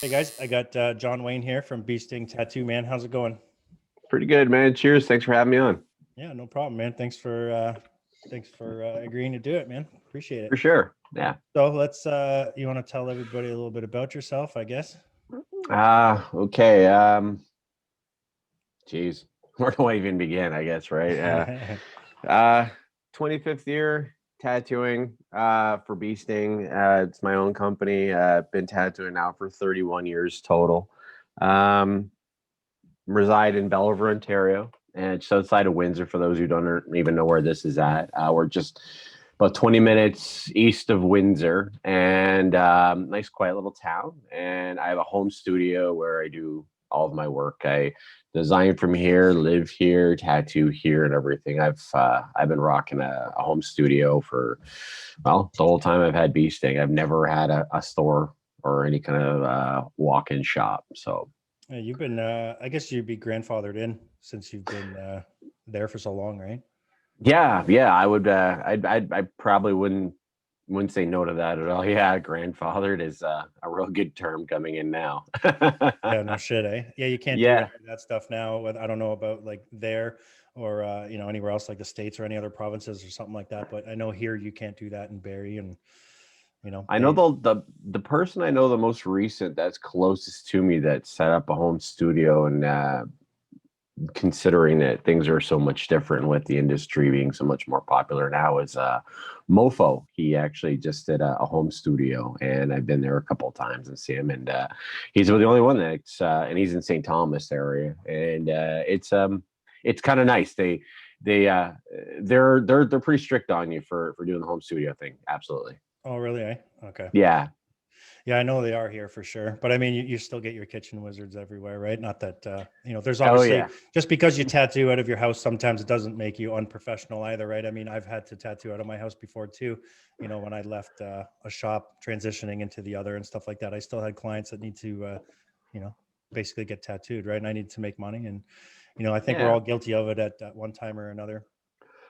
Hey guys, I got John Wayne here from Bee Sting Tattoo, man. How's it going? Pretty good, man. Cheers. Thanks for having me on. Yeah, no problem, man. Thanks for agreeing to do it, man. Appreciate For it. sure. Yeah. So let's you want to tell everybody a little bit about yourself, I guess. Okay. Geez. Where do I even begin? I guess, right? Uh 25th year tattooing for Bee Sting. It's my own company. Been tattooing now for 31 years total. Um Reside in Belliver, Ontario, and it's outside of Windsor for those who don't even know where this is at. We're just about 20 minutes east of Windsor, and nice, quiet little town. And I have a home studio where I do all of my work. I design from here, live here, tattoo here, and everything. I've been rocking a home studio for the whole time I've had Bee Sting. I've never had a store or any kind of walk-in shop. So You've been I guess you'd be grandfathered in since you've been there for so long, right? yeah, I would. I probably wouldn't say no to that at all. Yeah, grandfathered is a real good term coming in now. Yeah, no shit, eh? Yeah, you can't do any Yeah, of that stuff now. I don't know about like there or anywhere else like the States or any other provinces or something like that. But I know here you can't do that in Barrie and I know they the person I know the most recent that's closest to me that set up a home studio and considering that things are so much different with the industry being so much more popular now is Mofo. He actually just did a home studio, and I've been there a couple of times and see him. And he's the only one that's and he's in St. Thomas area, and it's kind of nice. They they're pretty strict on you for doing the home studio thing. Absolutely. Oh, really, eh? Okay. Yeah. Yeah, I know they are here for sure. But I mean, you still get your kitchen wizards everywhere, right? Not that, there's Oh obviously yeah. just because you tattoo out of your house, sometimes it doesn't make you unprofessional either, right? I mean, I've had to tattoo out of my house before too. When I left a shop transitioning into the other and stuff like that, I still had clients that need to, you know, basically get tattooed, right? And I need to make money. And, I think we're Yeah. all guilty of it at one time or another.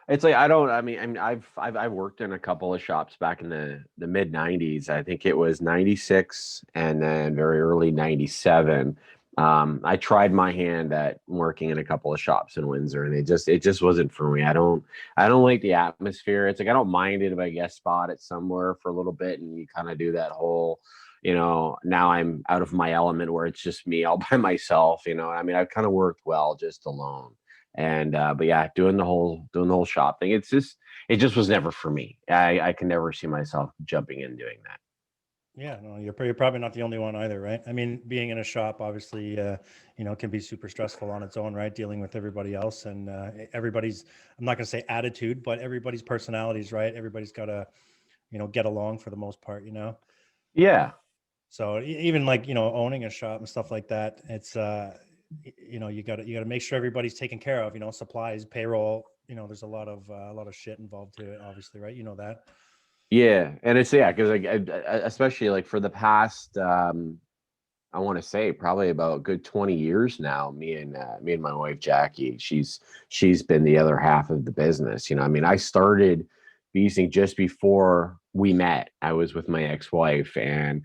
It's like I don't. I mean, I've worked in a couple of shops back in the mid '90s. I think it was '96 and then very early '97. I tried my hand at working in a couple of shops in Windsor, and it just wasn't for me. I don't like the atmosphere. It's like I don't mind it if I guest spot it somewhere for a little bit, and you kind of do that whole. Now I'm out of my element where it's just me all by myself. I mean, I've kind of worked well just alone. And but yeah, doing the whole shop thing, it just was never for me. I can never see myself jumping in doing that. Yeah, no, you're probably not the only one either, right? I mean, being in a shop obviously, can be super stressful on its own, right? Dealing with everybody else and everybody's, I'm not going to say attitude, but everybody's personalities, right? Everybody's got to, get along for the most part. Yeah. So even like, owning a shop and stuff like that, it's, you got to make sure everybody's taken care of, supplies, payroll, there's a lot of shit involved to it, obviously, right? You know that. Yeah, and it's yeah, because like especially like for the past I want to say probably about a good 20 years now, me and my wife Jackie, she's been the other half of the business. I mean, I started Beasting just before we met. I was with my ex-wife, and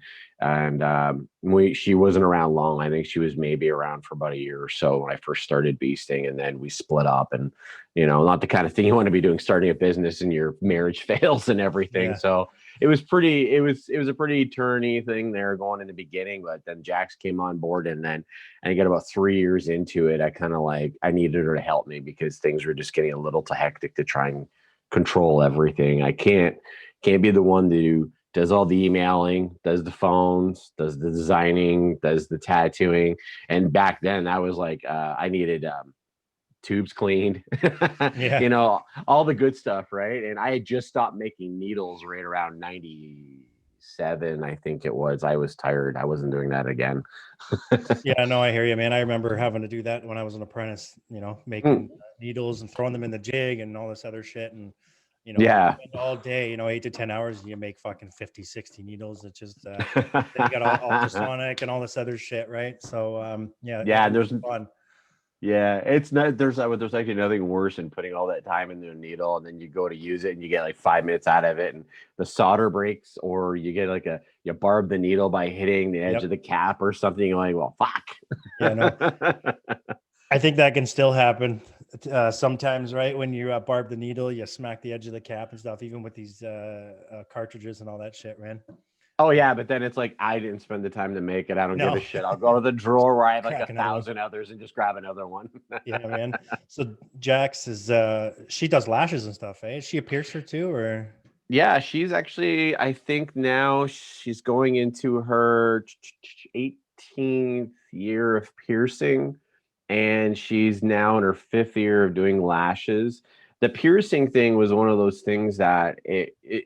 she wasn't around long. I think she was maybe around for about a year or so when I first started Beasting, and then we split up. And not the kind of thing you want to be doing, starting a business and your marriage fails and everything. Yeah. So it was a pretty turny thing there going in the beginning, but then Jax came on board, and then I got about 3 years into it. I kind of like I needed her to help me because things were just getting a little too hectic to try and control everything. I can't be the one to does all the emailing, does the phones, does the designing, does the tattooing. And back then I was like I needed tubes cleaned, Yeah. all the good stuff, right? And I had just stopped making needles right around 97, I think it was. I was tired. I wasn't doing that again. Yeah, no, I hear you, man. I remember having to do that when I was an apprentice, making needles and throwing them in the jig and all this other shit. And, you Yeah. spend all day, 8 to 10 hours and you make fucking 50, 60 needles. It's just, then you got all ultrasonic and all this other shit. Right. So, yeah, it Yeah, can be there's fun. Yeah, it's not. There's actually nothing worse than putting all that time into a needle, and then you go to use it, and you get like 5 minutes out of it, and the solder breaks, or you get like you barb the needle by hitting the edge of Yep. the cap or something. You're like, well, Yeah, no. fuck. I think that can still happen sometimes, right? When you barb the needle, you smack the edge of the cap and stuff, even with these cartridges and all that shit, man. Oh yeah, but then it's like I didn't spend the time to make it. I don't give a No, shit. I'll go to the drawer where I have like crack a another one. thousand others and just grab another one. Yeah, man. So Jax is she does lashes and stuff, eh? Is she a piercer too, or Yeah, she's actually, I think now she's going into her 18th year of piercing, and she's now in her fifth year of doing lashes. The piercing thing was one of those things that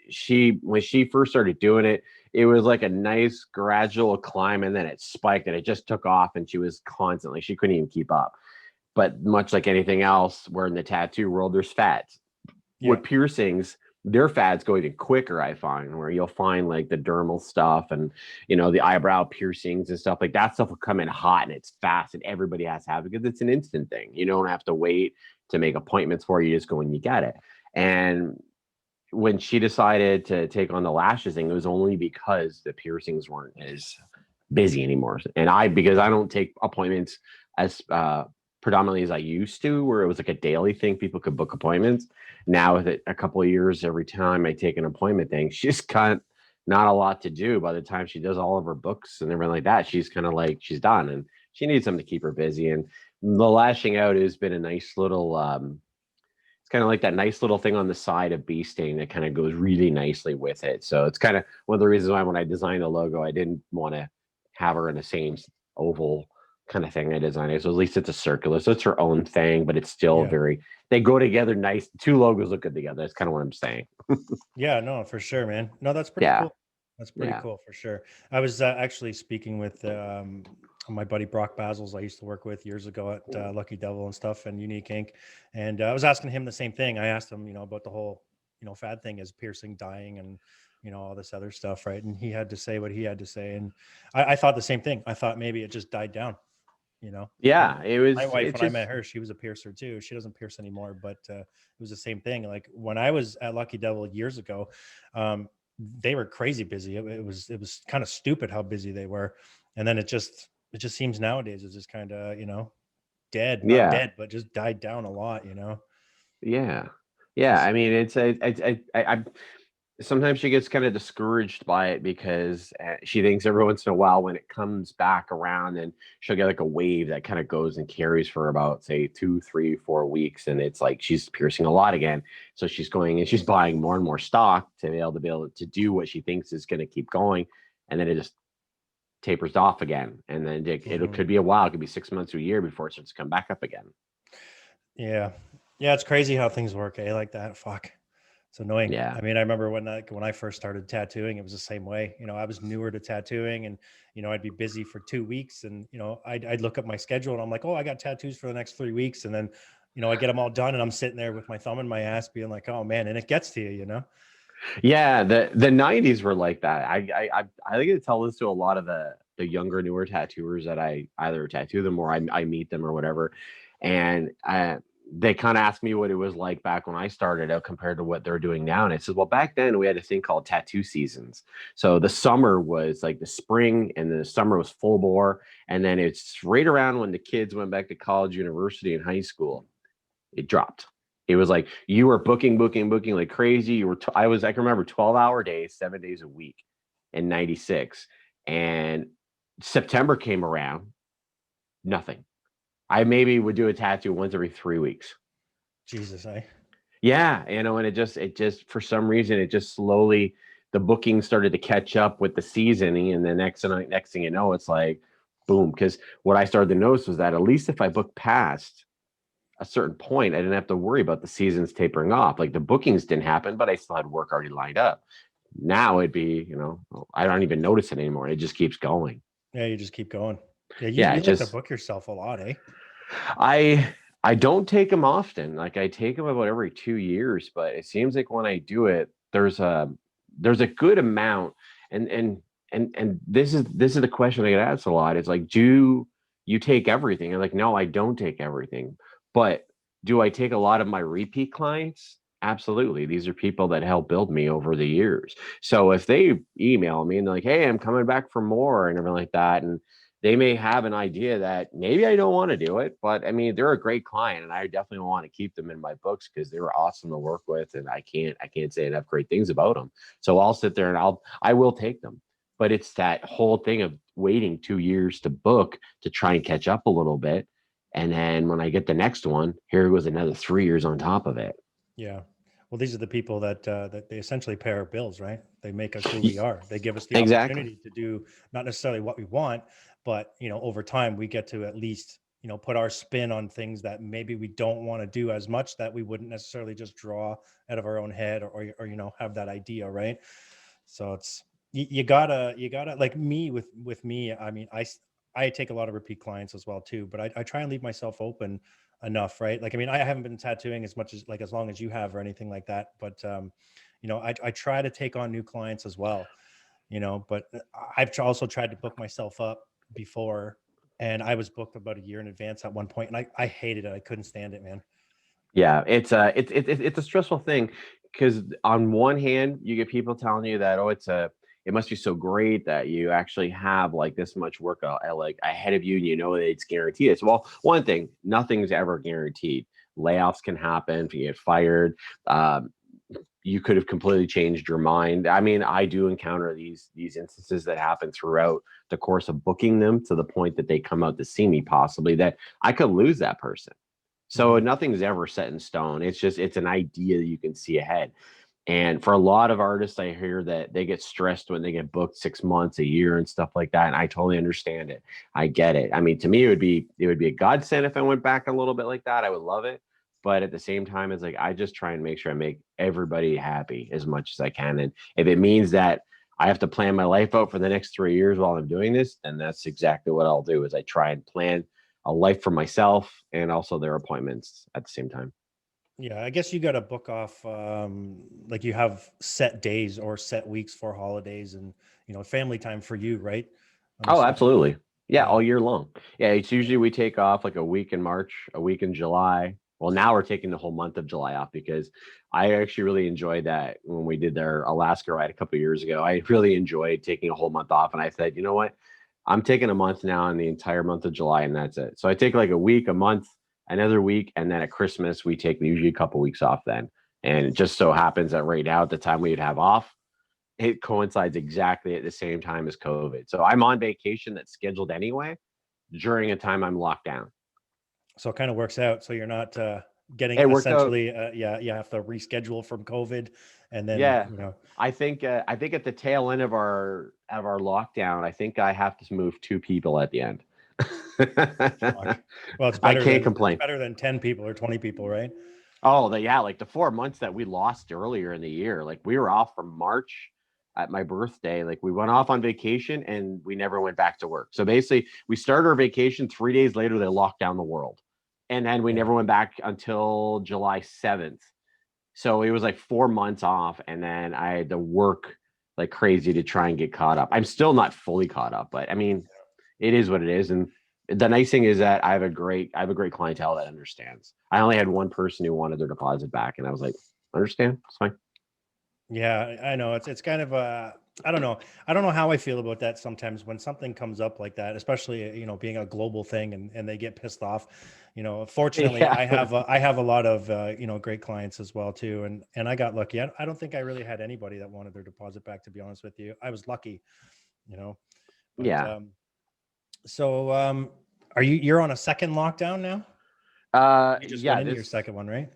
she, when she first started doing it, it was like a nice gradual climb, and then it spiked and it just took off, and she was constantly, she couldn't even keep up. But much like anything else, we're in the tattoo world, there's fads. yeah, With piercings, their fads go even quicker, I find, where you'll find like the dermal stuff and the eyebrow piercings and stuff like that stuff will come in hot and it's fast and everybody has to have it because it's an instant thing. You don't have to wait to make appointments for it. You just go and you get it. And when she decided to take on the lashes thing, it was only because the piercings weren't as busy anymore. And because I don't take appointments as predominantly as I used to, where it was like a daily thing, people could book appointments. Now with it a couple of years, every time I take an appointment thing, she's got not a lot to do. By the time she does all of her books and everything like that, she's kind of like she's done, and she needs something to keep her busy. And the lashing out has been a nice little it's kind of like that nice little thing on the side of bee sting that kind of goes really nicely with it. So it's kind of one of the reasons why when I designed the logo, I didn't want to have her in the same oval kind of thing I designed it. So at least it's a circular. So it's her own thing, but it's still yeah, very, they go together nice. Two logos look good together. That's kind of what I'm saying. yeah. No, for sure, man. No, that's pretty Yeah. cool. That's pretty Yeah. cool for sure. I was actually speaking with my buddy Brock Basils I used to work with years ago at Lucky Devil and stuff and Unique Inc. And I was asking him the same thing. I asked him, about the whole, fad thing is piercing, dyeing, and all this other stuff, right? And he had to say what he had to say, and I thought the same thing. I thought maybe it just died down, you know. And Yeah. my wife, It's when I met just, her, she was a piercer too. She doesn't pierce anymore, but it was the same thing. Like when I was at Lucky Devil years ago, um, they were crazy busy. It was kind of stupid how busy they were, and then it just seems nowadays it's just kind of dead, not yeah. dead, but just died down a lot. Yeah. Yeah. Just I mean, I sometimes she gets kind of discouraged by it because she thinks every once in a while when it comes back around and she'll get like a wave that kind of goes and carries for about say 2 3 4 weeks, and it's like she's piercing a lot again, so she's going and she's buying more and more stock to be able to do what she thinks is going to keep going, and then it just tapers off again, and then it mhm. could be a while, it could be 6 months to a year before it starts to come back up again. Yeah, yeah, it's crazy how things work, like that. Fuck. It's annoying. Yeah. I mean, I remember when I first started tattooing, it was the same way. I was newer to tattooing, and I'd be busy for 2 weeks, and I'd look up my schedule, and I'm like, oh, I got tattoos for the next 3 weeks, and then I get them all done, and I'm sitting there with my thumb in my ass, being like, oh man, and it gets to you. Yeah, the 90s were like that. I think I tell this to a lot of the younger, newer tattooers that I either tattoo them or I meet them or whatever, and they kind of ask me what it was like back when I started out compared to what they're doing now. And I said, well, back then we had a thing called tattoo seasons. So the summer was like the spring, and the summer was full bore, and then it's right around when the kids went back to college, university, and high school, it dropped. It was like you were booking like crazy. I can remember 12-hour days, 7 days a week in 96. And September came around, nothing. I maybe would do a tattoo once every 3 weeks. Jesus, Yeah, and it just for some reason it just slowly, the bookings started to catch up with the seasoning, and the next thing you know, it's like boom. Because what I started to notice was that at least if I booked past a certain point, I didn't have to worry about the seasons tapering off. Like the bookings didn't happen, but I still had work already lined up. Now it'd be, I don't even notice it anymore. It just keeps going. yeah, you just keep going. Yeah, you, Yeah, you it like to just book yourself a lot, eh? I don't take them often. Like I take them about every 2 years, but it seems like when I do it, there's a good amount. And this is the question I get asked a lot. It's like, do you take everything. I'm like, no, I don't take everything. But do I take a lot of my repeat clients? Absolutely. These are people that help build me over the years. So if they email me and they're like, hey, I'm coming back for more and everything like that, and they may have an idea that maybe I don't want to do it, but I mean, they're a great client and I definitely want to keep them in my books because they were awesome to work with. And I can't say enough great things about them. So I'll sit there and I will take them. But it's that whole thing of waiting 2 years to book to try and catch up a little bit. And then when I get the next one, here goes another 3 years on top of it. Yeah. Well, these are the people that they essentially pay our bills, right? They make us who we are. They give us the Exactly. opportunity to do not necessarily what we want, but over time we get to at least put our spin on things that maybe we don't want to do as much, that we wouldn't necessarily just draw out of our own head, or have that idea, right? So it's you gotta like me with me. I mean, I take a lot of repeat clients as well too, but I try and leave myself open enough, right? Like, I mean, I haven't been tattooing as much as like as long as you have or anything like that, but I try to take on new clients as well, but I've also tried to book myself up before, and I was booked about a year in advance at one point, and I hated it. I couldn't stand it, man. Yeah, it's a stressful thing because on one hand, you get people telling you that, oh, it must be so great that you actually have like this much work like ahead of you, and you know that it's guaranteed. It's, well, one thing, nothing's ever guaranteed. Layoffs can happen if you get fired. Um, you could have completely changed your mind. I mean, I do encounter these instances that happen throughout the course of booking them, to the point that they come out to see me, possibly that I could lose that person. So Mhm. nothing's ever set in stone. It's an idea that you can see ahead. And for a lot of artists, I hear that they get stressed when they get booked 6 months, a year, and stuff like that. And I totally understand it. I get it. I mean, to me, it would be a godsend if I went back a little bit like that. I would love it. But at the same time, it's like I just try and make sure I make everybody happy as much as I can. And if it means that I have to plan my life out for the next 3 years while I'm doing this, then that's exactly what I'll do. Is I try and plan a life for myself and also their appointments at the same time. Yeah, I guess you got to book off, like you have set days or set weeks for holidays and family time for you, right? I'm Oh, assuming. absolutely. Yeah, Yeah. all year long. Yeah, it's usually we take off like a week in March, a week in July. Well, now we're taking the whole month of July off because I actually really enjoyed that when we did their Alaska ride a couple of years ago. I really enjoyed taking a whole month off, and I said, you know what? I'm taking a month now and the entire month of July, and that's it. So I take like a week, a month, another week, and then at Christmas we take usually a couple weeks off then. And it just so happens that right now at the time we'd have off, it coincides exactly at the same time as COVID. So I'm on vacation that's scheduled anyway during a time I'm locked down. So it kind of works out. So you're not getting It worked out. essentially, yeah, you have to reschedule from COVID, and then Yeah. I think at the tail end of our lockdown, I think I have to move two people at the end. fuck. Well, I can't it's complain. better than 10 people or 20 people, right? Oh, yeah, like the 4 months that we lost earlier in the year, like we were off from March at my birthday. Like we went off on vacation and we never went back to work. So basically, we started our vacation 3 days later, they locked down the world. And then we Yeah. never went back until July 7th. So it was like 4 months off. And then I had to work like crazy to try and get caught up. I'm still not fully caught up, but I mean, it is what it is. And the nice thing is that I have a great clientele that understands. I only had one person who wanted their deposit back, and I was like, understand, it's fine. Yeah, I know. It's kind of I don't know. I don't know how I feel about that sometimes when something comes up like that, especially being a global thing, and they get pissed off. Fortunately, Yeah. I have a lot of great clients as well too, and I got lucky. I don't think I really had anybody that wanted their deposit back, to be honest with you. I was lucky, you know. But Yeah. so are you're on a second lockdown now? You just went Yeah, into your second one, right?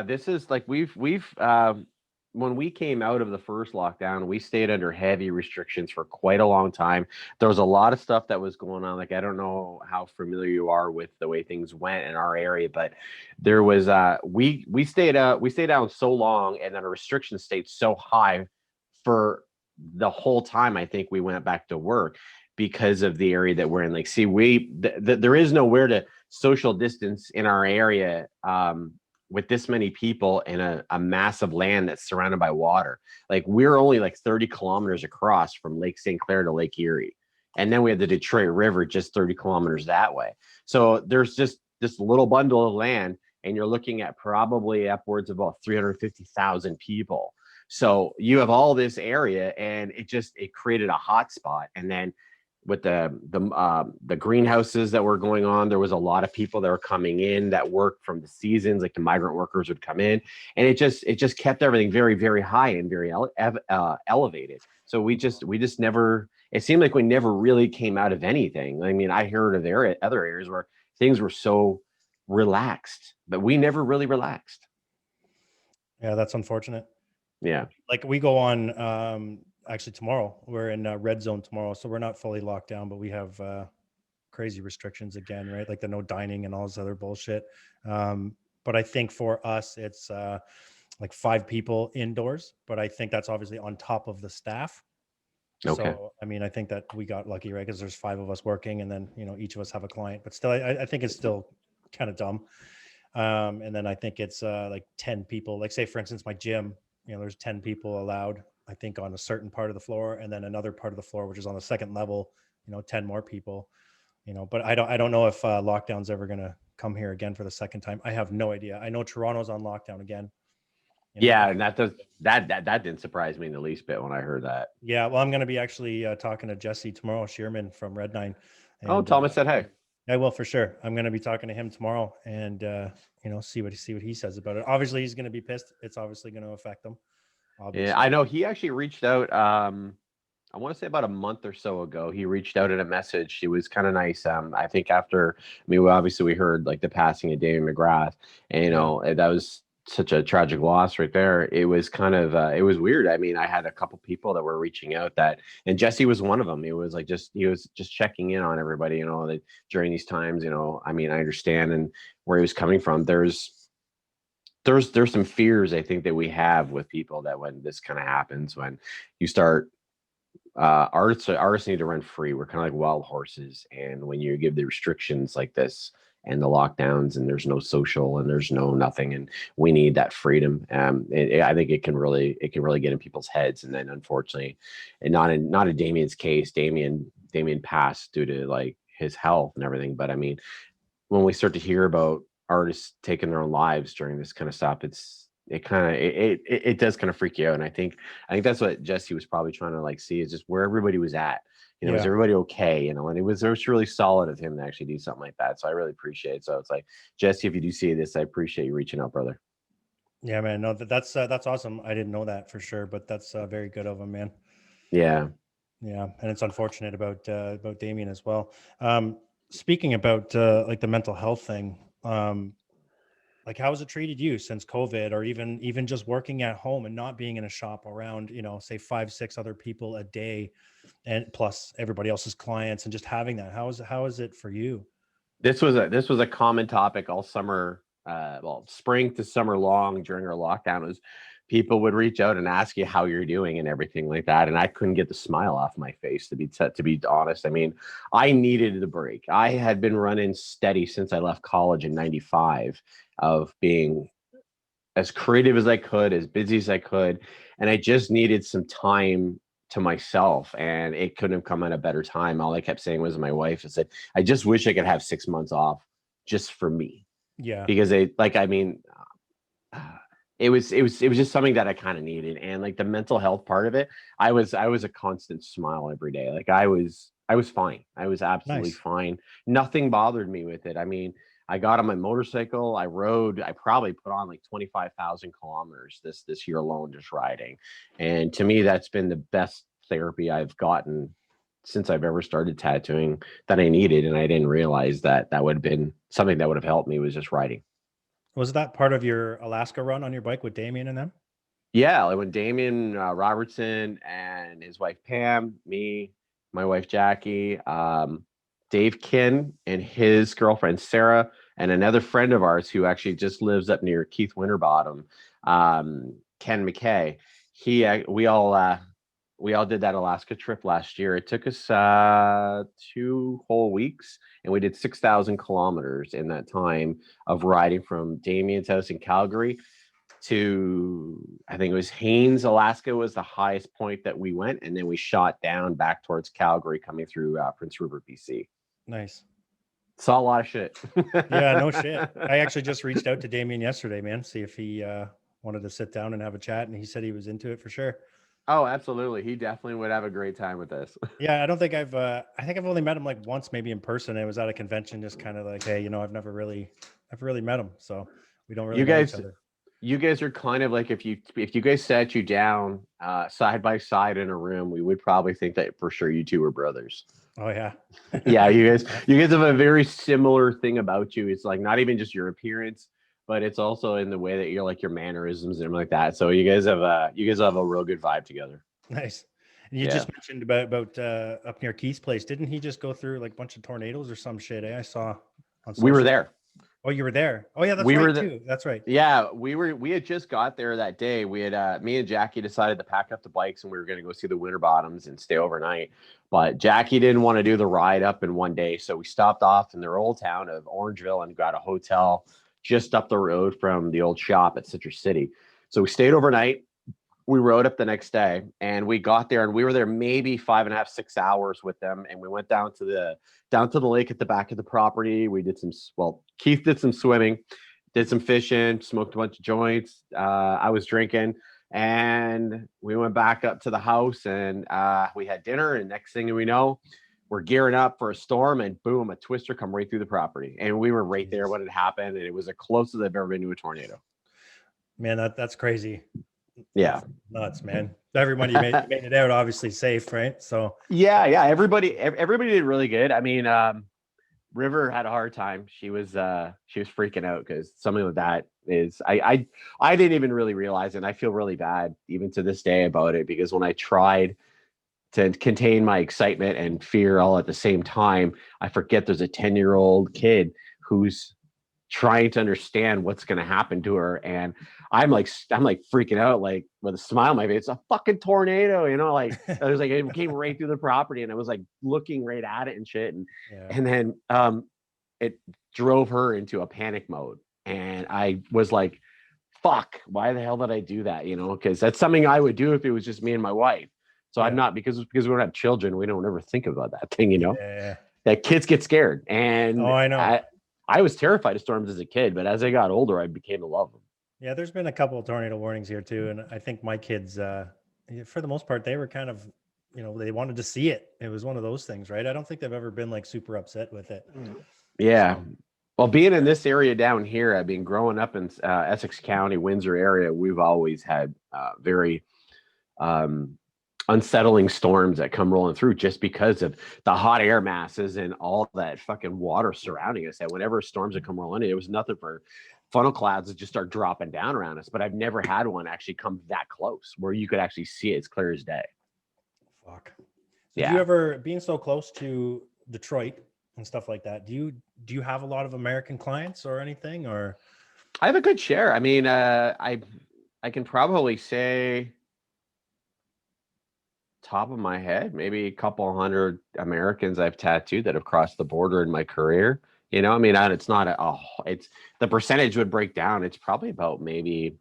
this is like we've when we came out of the first lockdown, we stayed under heavy restrictions for quite a long time. There was a lot of stuff that was going on. Like, I don't know how familiar you are with the way things went in our area, but there was we stayed out so long, and then the restrictions stayed so high for the whole time. I think we went back to work because of the area that we're in. Like, see, there is nowhere to social distance in our area, with this many people in a massive land that's surrounded by water. Like, we're only like 30 kilometers across from Lake St. Clair to Lake Erie. And then we had the Detroit River just 30 kilometers that way. So there's just this little bundle of land, and you're looking at probably upwards of about 350,000 people. So you have all this area, and it created a hot spot. And then with the greenhouses that were going on, there was a lot of people that were coming in that worked from the seasons, like the migrant workers would come in, and it just kept everything very, very high and very elevated. So we just never. It seemed like we never really came out of anything. I mean, I heard of other areas where things were so relaxed, but we never really relaxed. Yeah, that's unfortunate. Yeah. Like we go on actually tomorrow. We're in red zone tomorrow, so we're not fully locked down, but we have crazy restrictions again, right? Like the no dining and all this other bullshit. But I think for us, it's like 5 people indoors, but I think that's obviously on top of the staff. Okay. So, I mean, I think that we got lucky, right? Because there's 5 of us working, and then each of us have a client. But still, I think it's still kind of dumb. And then I think it's like 10 people. Like, say for instance, my gym. There's 10 people allowed, I think, on a certain part of the floor, and then another part of the floor, which is on the second level. 10 more people. But I don't know if lockdown's ever gonna come here again for the second time. I have no idea. I know Toronto's on lockdown again. Yeah, and that didn't surprise me in the least bit when I heard that. Yeah, well, I'm going to be actually talking to Jesse tomorrow, Shearman from Red Nine. Oh, Thomas said hey. I will, for sure. I'm going to be talking to him tomorrow, and see what he says about it. Obviously, he's going to be pissed. It's obviously going to affect him. Obviously. Yeah, I know he actually reached out. I want to say about a month or so ago, he reached out in a message. He was kind of nice. I think after, obviously we heard like the passing of David McGrath, and that was such a tragic loss right there. It was kind of it was weird. I mean, I had a couple people that were reaching out and Jesse was one of them. It was like he was just checking in on everybody, that during these times, I mean, I understand and where he was coming from. There's some fears I think that we have with people that when this kind of happens, when you start artists need to run free. We're kind of like wild horses, and when you give the restrictions like this and the lockdowns, and there's no social and there's no nothing, and we need that freedom. I think it can really get in people's heads, and then unfortunately, and not in Damien's case, Damien passed due to like his health and everything. But I mean, when we start to hear about artists taking their own lives during this kind of stuff, it does kind of freak you out. And I think that's what Jesse was probably trying to like see, is just where everybody was at. Is everybody okay? And it was really solid of him to actually do something like that. So I really appreciate it. So it's like, Jesse, if you do see this, I appreciate you reaching out, brother. Yeah, man. No, that's awesome. I didn't know that for sure, but that's very good of him, man. Yeah. Yeah. And it's unfortunate about Damien as well. Speaking about like the mental health thing, like how has it treated you since COVID, or even just working at home and not being in a shop around, say 5-6 other people a day, and plus everybody else's clients, and just having that? How is it for you? This was a common topic all summer, spring to summer long during our lockdown. Was people would reach out and ask you how you're doing and everything like that, and I couldn't get the smile off my face, to be honest. I mean, I needed the break. I had been running steady since I left college in '95 of being as creative as I could, as busy as I could, and I just needed some time to myself, and it couldn't have come at a better time. All I kept saying was to my wife, I said, I just wish I could have 6 months off just for me. Yeah. Because it was just something that I kind of needed. And like the mental health part of it, I was a constant smile every day. Like I was fine. I was absolutely fine. Nothing bothered me with it. I mean, I got on my motorcycle, I rode, I probably put on like 25,000 kilometers this year alone, just riding. And to me, that's been the best therapy I've gotten since I've ever started tattooing, that I needed. And I didn't realize that would have been something that would have helped me, was just riding. Was that part of your Alaska run on your bike with Damien and them? Yeah, like when Damien Robertson and his wife Pam, me, my wife Jackie, Dave Kin and his girlfriend Sarah, and another friend of ours who actually just lives up near Keith Winterbottom, Ken McKay. We all did that Alaska trip last year. It took us 2 whole weeks, and we did 6,000 kilometers in that time of riding from Damien's house in Calgary to, I think it was Haines, Alaska was the highest point that we went. And then we shot down back towards Calgary coming through Prince Rupert, BC. Nice. Saw a lot of shit. Yeah, no shit. I actually just reached out to Damien yesterday, man, see if he wanted to sit down and have a chat. And he said he was into it for sure. Oh, absolutely. He definitely would have a great time with this. Yeah, I don't think I think I've only met him like once, maybe in person. It was at a convention, just kind of like, hey, you know, I've never really met him. So we don't really You know guys- each other. You guys are kind of like, if you guys sat you down side by side in a room, we would probably think that for sure you two were brothers. Oh yeah. Yeah, you guys have a very similar thing about you. It's like not even just your appearance, but it's also in the way that you're like your mannerisms and everything like that. So you guys have a real good vibe together. Nice. And you just mentioned about up near Keith's place. Didn't he just go through like a bunch of tornadoes or some shit? I saw on We were social. there. Oh, you were there. Oh yeah, that's We right were too. That's right. Yeah, we had just got there that day. We had me and Jackie decided to pack up the bikes and we were going to go see the Winterbottoms and stay overnight. But Jackie didn't want to do the ride up in one day, so we stopped off in their old town of Orangeville and got a hotel just up the road from the old shop at Citrus City. So we stayed overnight. We rode up the next day and we got there and we were there maybe 5.5, 6 hours with them. And we went down to the lake at the back of the property. We did Keith did some swimming, did some fishing, smoked a bunch of joints. I was drinking and we went back up to the house and we had dinner. And next thing we know, we're gearing up for a storm and boom, a twister come right through the property. And we were right there when it happened. And it was the closest I've ever been to a tornado. Man, that's crazy. Yeah. Nuts, man. Everybody made it out obviously safe, right? So Yeah. Everybody did really good. I mean, River had a hard time. She was freaking out because something like that is I didn't even really realize it. And I feel really bad even to this day about it, because when I tried to contain my excitement and fear all at the same time, I forget there's a 10-year-old kid who's trying to understand what's going to happen to her, and I'm like freaking out, like with a smile on my face. It's a fucking tornado, you know, like it was like it came right through the property, and I was like looking right at it and shit, and then it drove her into a panic mode, and I was like, fuck, why the hell did I do that? You know, because that's something I would do if it was just me and my wife. So I'm not, because we don't have children, we don't ever think about that thing, you know. That kids get scared, and I know. I was terrified of storms as a kid, but as I got older, I became to love them. Yeah, there's been a couple of tornado warnings here too, and I think my kids, for the most part, they were kind of, you know, they wanted to see it. It was one of those things, right? I don't think they've ever been like super upset with it. Yeah. Well, being in this area down here, I've been growing up in Essex County, Windsor area. We've always had very unsettling storms that come rolling through just because of the hot air masses and all that fucking water surrounding us. That whenever storms would come rolling in, it was nothing for funnel clouds to just start dropping down around us. But I've never had one actually come that close where you could actually see it as clear as day. Fuck. Yeah. Do you ever, being so close to Detroit and stuff like that, do you have a lot of American clients or anything? Or I have a good share. I mean, I can probably say, top of my head, maybe a couple hundred Americans I've tattooed that have crossed the border in my career. You know, I mean, it's not it's the percentage would break down. It's probably about maybe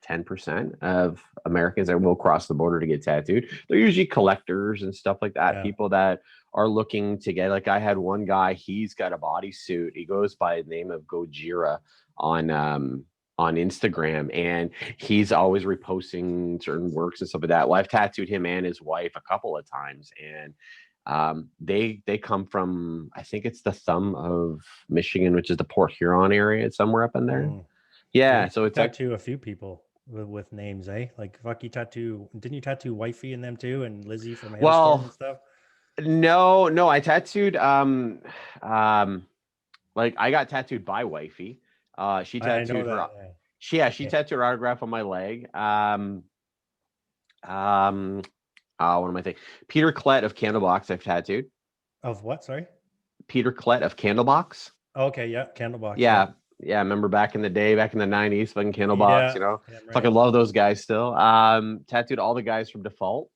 10% of Americans that will cross the border to get tattooed. They're usually collectors and stuff like that. Yeah. People that are looking to get, like I had one guy, he's got a bodysuit. He goes by the name of Gojira on Instagram, and he's always reposting certain works and stuff like that. Well, I've tattooed him and his wife a couple of times, and they come from, I think it's the thumb of Michigan, which is the Port Huron area. It's somewhere up in there. Yeah, so it's tattoo a few people with names, eh? Like fuck, didn't you tattoo Wifey and them too, and Lizzie from Hailstorm and stuff? No, I tattooed like I got tattooed by Wifey. She tattooed her. She tattooed her autograph on my leg. What am I thinking? Peter Klett of Candlebox I've tattooed. Of what? Sorry? Peter Klett of Candlebox. Okay, yeah, Candlebox. Yeah. I remember back in the day, back in the 90s, fucking Candlebox, you know. Right. Fucking love those guys still. Tattooed all the guys from Default.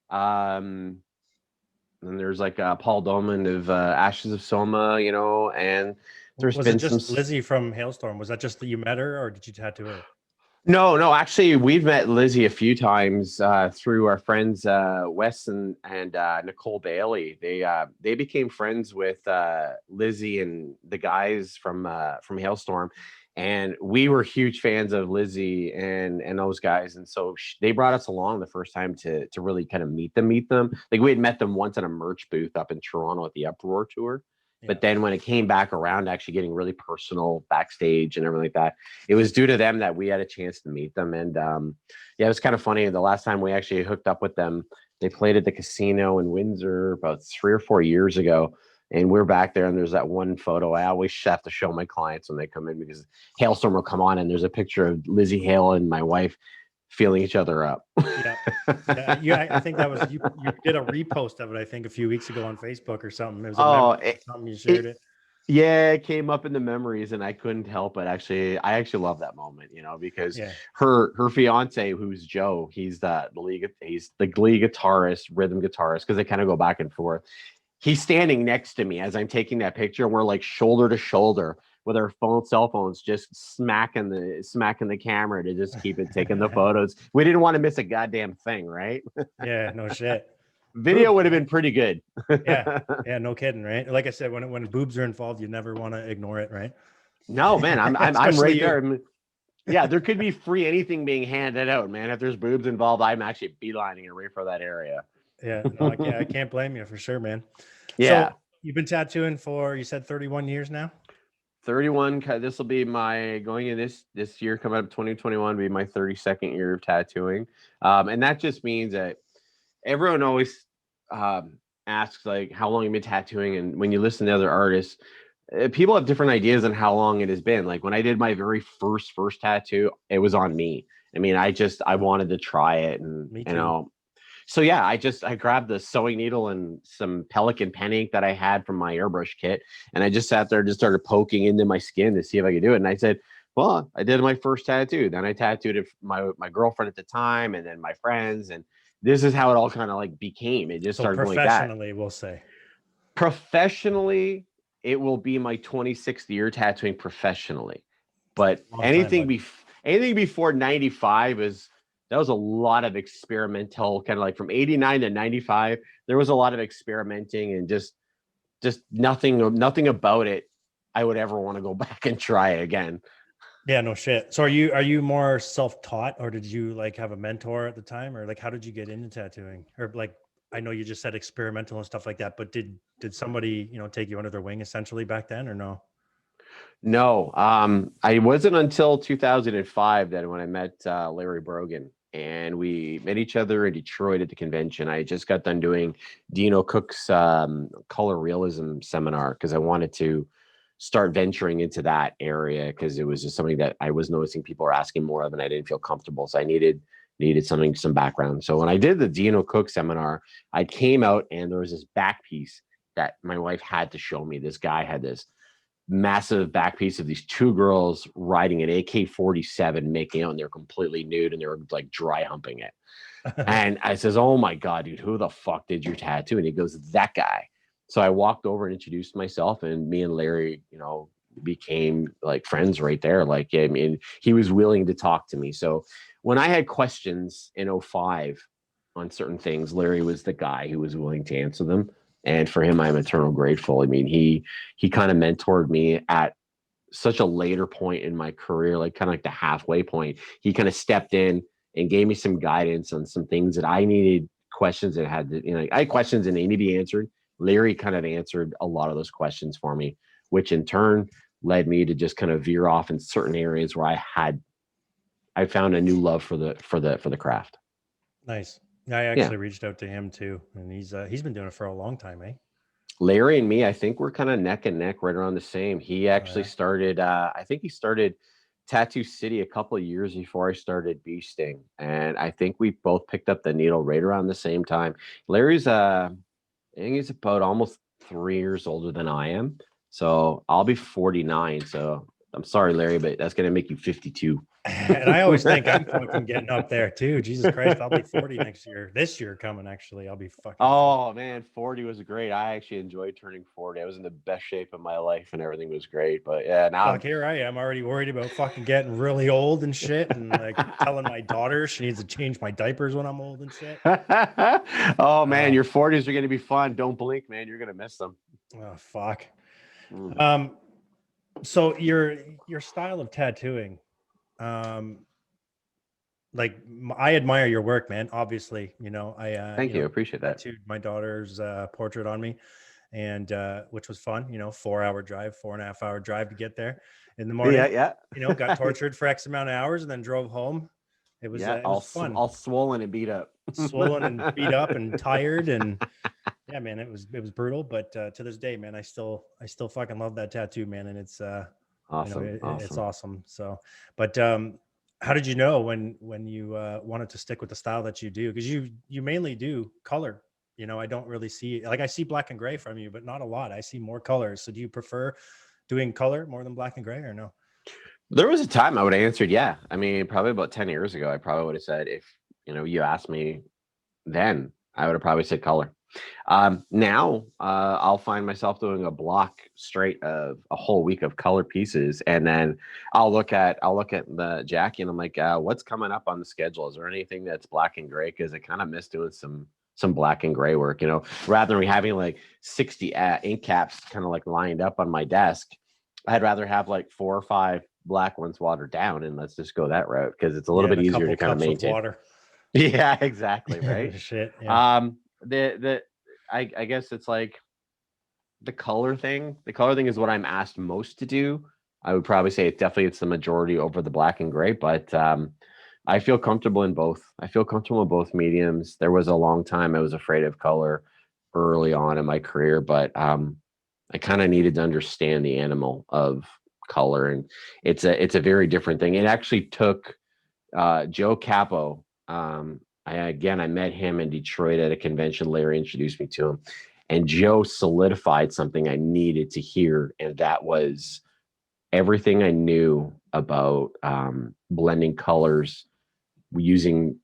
And there's like Paul Dolman of Ashes of Soma, you know, and there's was been it just Lizzie from Hailstorm? Was that just that you met her, or did you tattoo her? No, actually, we've met Lizzie a few times through our friends Wes and Nicole Bailey. They became friends with Lizzie and the guys from Hailstorm, and we were huge fans of Lizzie and those guys. And so they brought us along the first time to really kind of meet them. Like we had met them once at a merch booth up in Toronto at the Uproar tour. Yeah. But then when it came back around, actually getting really personal backstage and everything like that, it was due to them that we had a chance to meet them. And yeah, it was kind of funny. The last time we actually hooked up with them, they played at the casino in Windsor about 3 or 4 years ago. And we're back there, and there's that one photo I always have to show my clients when they come in, because Hailstorm will come on, and there's a picture of Lizzie Hale and my wife feeling each other up. Yeah. I think that was you did a repost of it, I think, a few weeks ago on Facebook or something. It was something you shared it. Yeah, it came up in the memories, and I couldn't help it. Actually, I actually love that moment, because her fiance, who's Joe, he's the lead guitarist, rhythm guitarist, because they kind of go back and forth. He's standing next to me as I'm taking that picture, and we're like shoulder to shoulder with our cell phones, just smacking the camera to just keep it taking the photos. We didn't want to miss a goddamn thing, right? Yeah, no shit. Video would have been pretty good. Yeah, no kidding, right? Like I said, when boobs are involved, you never want to ignore it, right? No, man, I'm right there. Yeah, there could be free anything being handed out, man. If there's boobs involved, I'm actually beelining it right for that area. Yeah, no, I can't blame you for sure, man. Yeah. So you've been tattooing for, you said 31 years now? 31. This will be my going in this year, coming up 2021, be my 32nd year of tattooing. And that just means that everyone always asks like how long you've been tattooing, and when you listen to other artists, people have different ideas on how long it has been. Like when I did my very first tattoo, it was on me. I mean, I wanted to try it, and so yeah, I grabbed the sewing needle and some Pelican pen ink that I had from my airbrush kit, and I just sat there and just started poking into my skin to see if I could do it. And I said, well, I did my first tattoo. Then I tattooed it my girlfriend at the time, and then my friends, and this is how it all kind of like became. It just started going like that. Professionally, we'll say. Professionally, it will be my 26th year tattooing professionally. But anything before 95 that was a lot of experimental, kind of like from 89 to 95. There was a lot of experimenting, and just nothing about it I would ever want to go back and try again. Yeah, no shit. So are you more self-taught, or did you like have a mentor at the time, or like how did you get into tattooing? Or like, I know you just said experimental and stuff like that, but did somebody, take you under their wing essentially back then, or no? No, I wasn't until 2005 that when I met Larry Brogan, and we met each other in Detroit at the convention. I just got done doing Dino Cook's color realism seminar, because I wanted to start venturing into that area, because it was just something that I was noticing people are asking more of, and I didn't feel comfortable. So I needed some background. So when I did the Dino Cook seminar, I came out and there was this back piece that my wife had to show me. This guy had this massive back piece of these two girls riding an AK-47, making out, and they're completely nude, and they're like dry humping it. And I says, oh my God, dude, who the fuck did your tattoo? And he goes, that guy. So I walked over and introduced myself, and me and Larry, became like friends right there. Like, I mean, he was willing to talk to me. So when I had questions in 05 on certain things, Larry was the guy who was willing to answer them. And for him, I'm eternal grateful. I mean, he kind of mentored me at such a later point in my career, like kind of like the halfway point. He kind of stepped in and gave me some guidance on some things that I needed, questions that had to, I had questions that needed to be answered. Larry kind of answered a lot of those questions for me, which in turn led me to just kind of veer off in certain areas where I found a new love for the craft. Nice. I actually reached out to him too, and he's been doing it for a long time, eh? Larry and me, I think we're kind of neck and neck, right around the same. He actually started, I think he started Tattoo City a couple of years before I started Bee Sting, and I think we both picked up the needle right around the same time. Larry's, I think he's about almost 3 years older than I am, so I'll be 49. So I'm sorry, Larry, but that's gonna make you 52. And I always think I'm fucking getting up there too. Jesus Christ, I'll be 40 next year. This year coming, actually, I'll be fucking 40. Oh man, 40 was great. I actually enjoyed turning 40. I was in the best shape of my life and everything was great. But yeah, now Fuck, here I am already worried about fucking getting really old and shit, and like telling my daughter she needs to change my diapers when I'm old and shit. oh man, Uh, your 40s are gonna be fun. Don't blink, man. You're gonna miss them. oh fuck. Mm. Um, so your style of tattooing, um, like I admire your work, man. Obviously, Thank you. Appreciate that. tattooed my daughter's portrait on me, and which was fun. 4-hour drive, 4.5-hour drive to get there in the morning. Yeah, Got yeah. tortured for X amount of hours and then drove home. Yeah, It was fun. all swollen and beat up. Swollen and beat up and tired, and yeah, man, it was brutal. But to this day, man, I still fucking love that tattoo, man, and it's Awesome. it's Awesome. awesome. So, but how did you know when you wanted to stick with the style that you do? Because you mainly do color. I don't really see, like, I see black and gray from you, but not a lot. I see more colors. So do you prefer doing color more than black and gray, or no? There was a time I would have answered, yeah. I mean, probably about 10 years ago, I probably would have said, if you asked me then, I would have probably said color. Now, I'll find myself doing a block straight of a whole week of color pieces, and then I'll look at the Jackie, and I'm like, what's coming up on the schedule? Is there anything that's black and gray? Because I kind of miss doing some black and gray work. Rather than having like 60 ink caps kind of like lined up on my desk, I'd rather have like 4 or 5 black ones watered down, and let's just go that route because it's a little Yeah, bit and a easier couple to kind of cups of maintain. water. Yeah, exactly, right. Shit, yeah. The I guess it's like the color thing. The color thing is what I'm asked most to do. I would probably say it's the majority over the black and gray, but I feel comfortable in both. I feel comfortable in both mediums. There was a long time I was afraid of color early on in my career, but I kind of needed to understand the animal of color, and it's a very different thing. It actually took Joe Capo. I met him in Detroit at a convention. Larry introduced me to him, and Joe solidified something I needed to hear, and that was everything I knew about blending colors using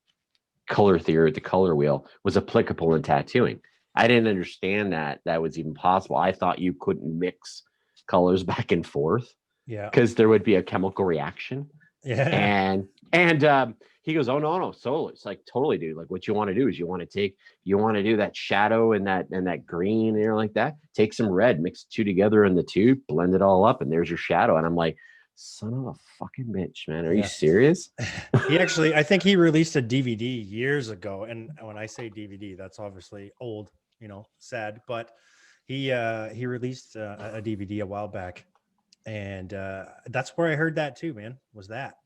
color theory at the color wheel was applicable in tattooing. I didn't understand that was even possible. I thought you couldn't mix colors back and forth Yeah. because there would be a chemical reaction. Yeah. And he goes, oh no, so it's like totally, dude. Like what you want to do is you want to do that shadow and that green and like that. Take some red, mix the two together in the tube, blend it all up, and there's your shadow. And I'm like, son of a fucking bitch, man. Are you serious? I think he released a DVD years ago. And when I say DVD, that's obviously old, sad, but he released a DVD a while back. And that's where I heard that too, man, was that.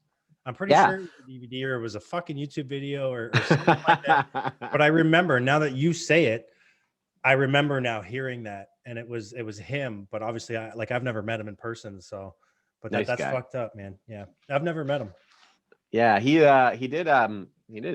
I'm pretty Yeah. sure it was a DVD or it was a fucking YouTube video or something like that. But I remember now that you say it, I remember now hearing that, and it was him. But obviously, I've never met him in person, so. But Nice that's guy. fucked up, man. Yeah, I've never met him. Yeah, he did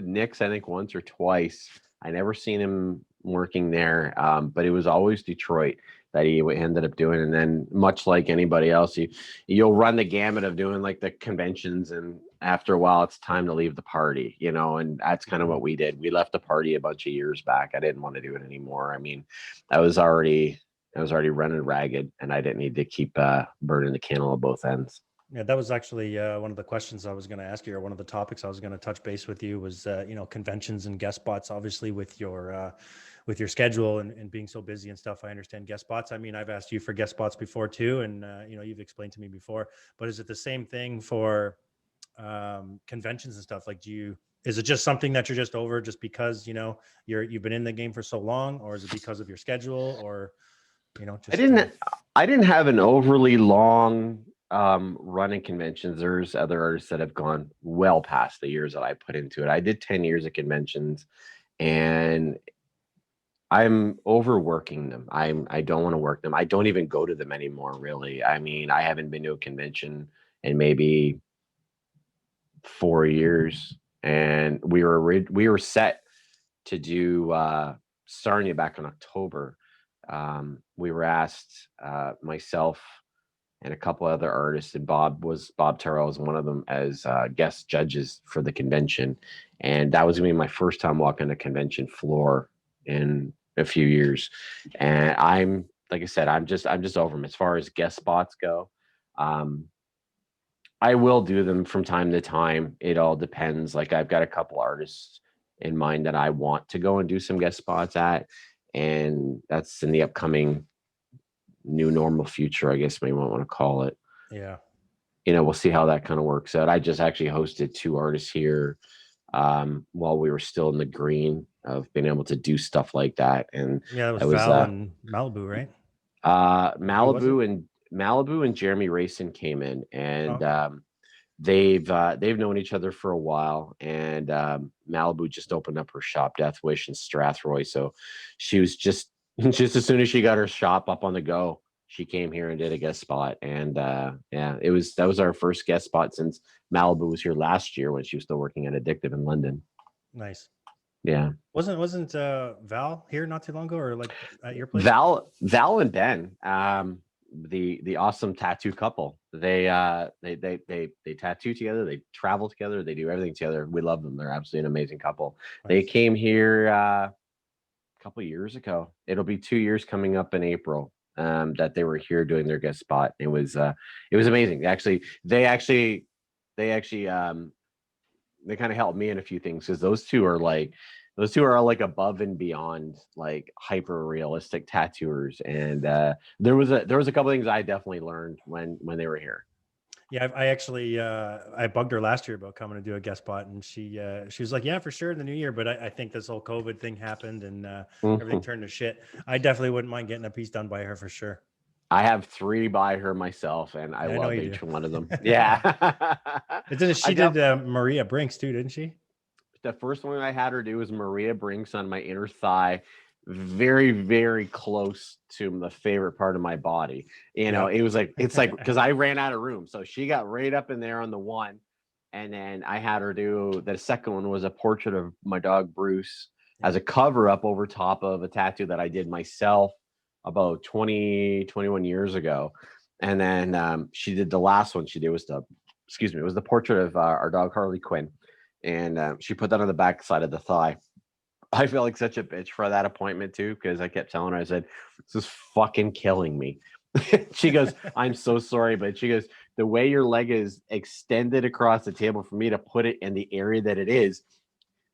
Nick's, I think, once or twice. I never seen him working there, but it was always Detroit that he ended up doing. And then, much like anybody else, you'll run the gamut of doing like the conventions, and after a while, it's time to leave the party, And that's kind of what we did. We left the party a bunch of years back. I didn't want to do it anymore. I mean, I was already running ragged, and I didn't need to keep burning the candle at both ends. Yeah, that was actually one of the questions I was going to ask you, or one of the topics I was going to touch base with you was, conventions and guest spots. Obviously, with your schedule and being so busy and stuff, I understand guest spots. I mean, I've asked you for guest spots before too, and you've explained to me before. But is it the same thing for conventions and stuff? Like, is it just something that you're just over just because you've been in the game for so long, or is it because of your schedule, or just I didn't have an overly long running conventions. There's other artists that have gone well past the years that I put into it. I did 10 years of conventions, and I'm overworking them. I don't want to work them. I don't even go to them anymore, really. I mean, I haven't been to a convention in maybe 4 years, and we were set to do Sarnia back in October. We were asked, myself and a couple other artists, and Bob Terrell was one of them as guest judges for the convention, and that was gonna be my first time walking the convention floor in a few years, and I'm like I said, I'm just over them as far as guest spots go. Um, I will do them from time to time. It all depends. Like I've got a couple artists in mind that I want to go and do some guest spots at, and that's in the upcoming new normal future, I guess maybe want to call it. Yeah. We'll see how that kind of works out. I just actually hosted two artists here while we were still in the green of being able to do stuff like that, and Yeah, that was it was Val and Malibu, right? Was it? Malibu and Jeremy Racing came in, Oh, and okay. they've known each other for a while, and Malibu just opened up her shop, Death Wish in Strathroy. So she was just just as soon as she got her shop up on the go, she came here and did a guest spot. And yeah, that was our first guest spot since Malibu was here last year when she was still working at Addictive in London. Nice. Yeah. Wasn't Val here not too long ago, or like at your place? Val and Ben, the awesome tattoo couple. They tattoo together, they travel together, they do everything together. We love them. They're absolutely an amazing couple. Nice. They came here a couple of years ago. It'll be 2 years coming up in April that they were here doing their guest spot. It was amazing. They kind of helped me in a few things because those two are like above and beyond like hyper realistic tattooers, and there was a couple of things I definitely learned when they were here. Yeah, I actually I bugged her last year about coming to do a guest spot, and she was like, "Yeah, for sure in the new year." But I think this whole COVID thing happened, and everything turned to shit. I definitely wouldn't mind getting a piece done by her for sure. I have 3 by her myself, and I love each one of them. Yeah. She did Maria Brinks too, didn't she? The first one I had her do was Maria Brinks on my inner thigh, very, very close to the favorite part of my body. It's like because I ran out of room. So she got right up in there on the one. And then I had her do the second one was a portrait of my dog Bruce as a cover up over top of a tattoo that I did myself about 21 years ago. And then she did the last one she did was the portrait of our dog Harley Quinn. And she put that on the back side of the thigh. I felt like such a bitch for that appointment too, because I kept telling her, I said, "This is fucking killing me." She goes, "I'm so sorry," but she goes, "The way your leg is extended across the table for me to put it in the area that it is,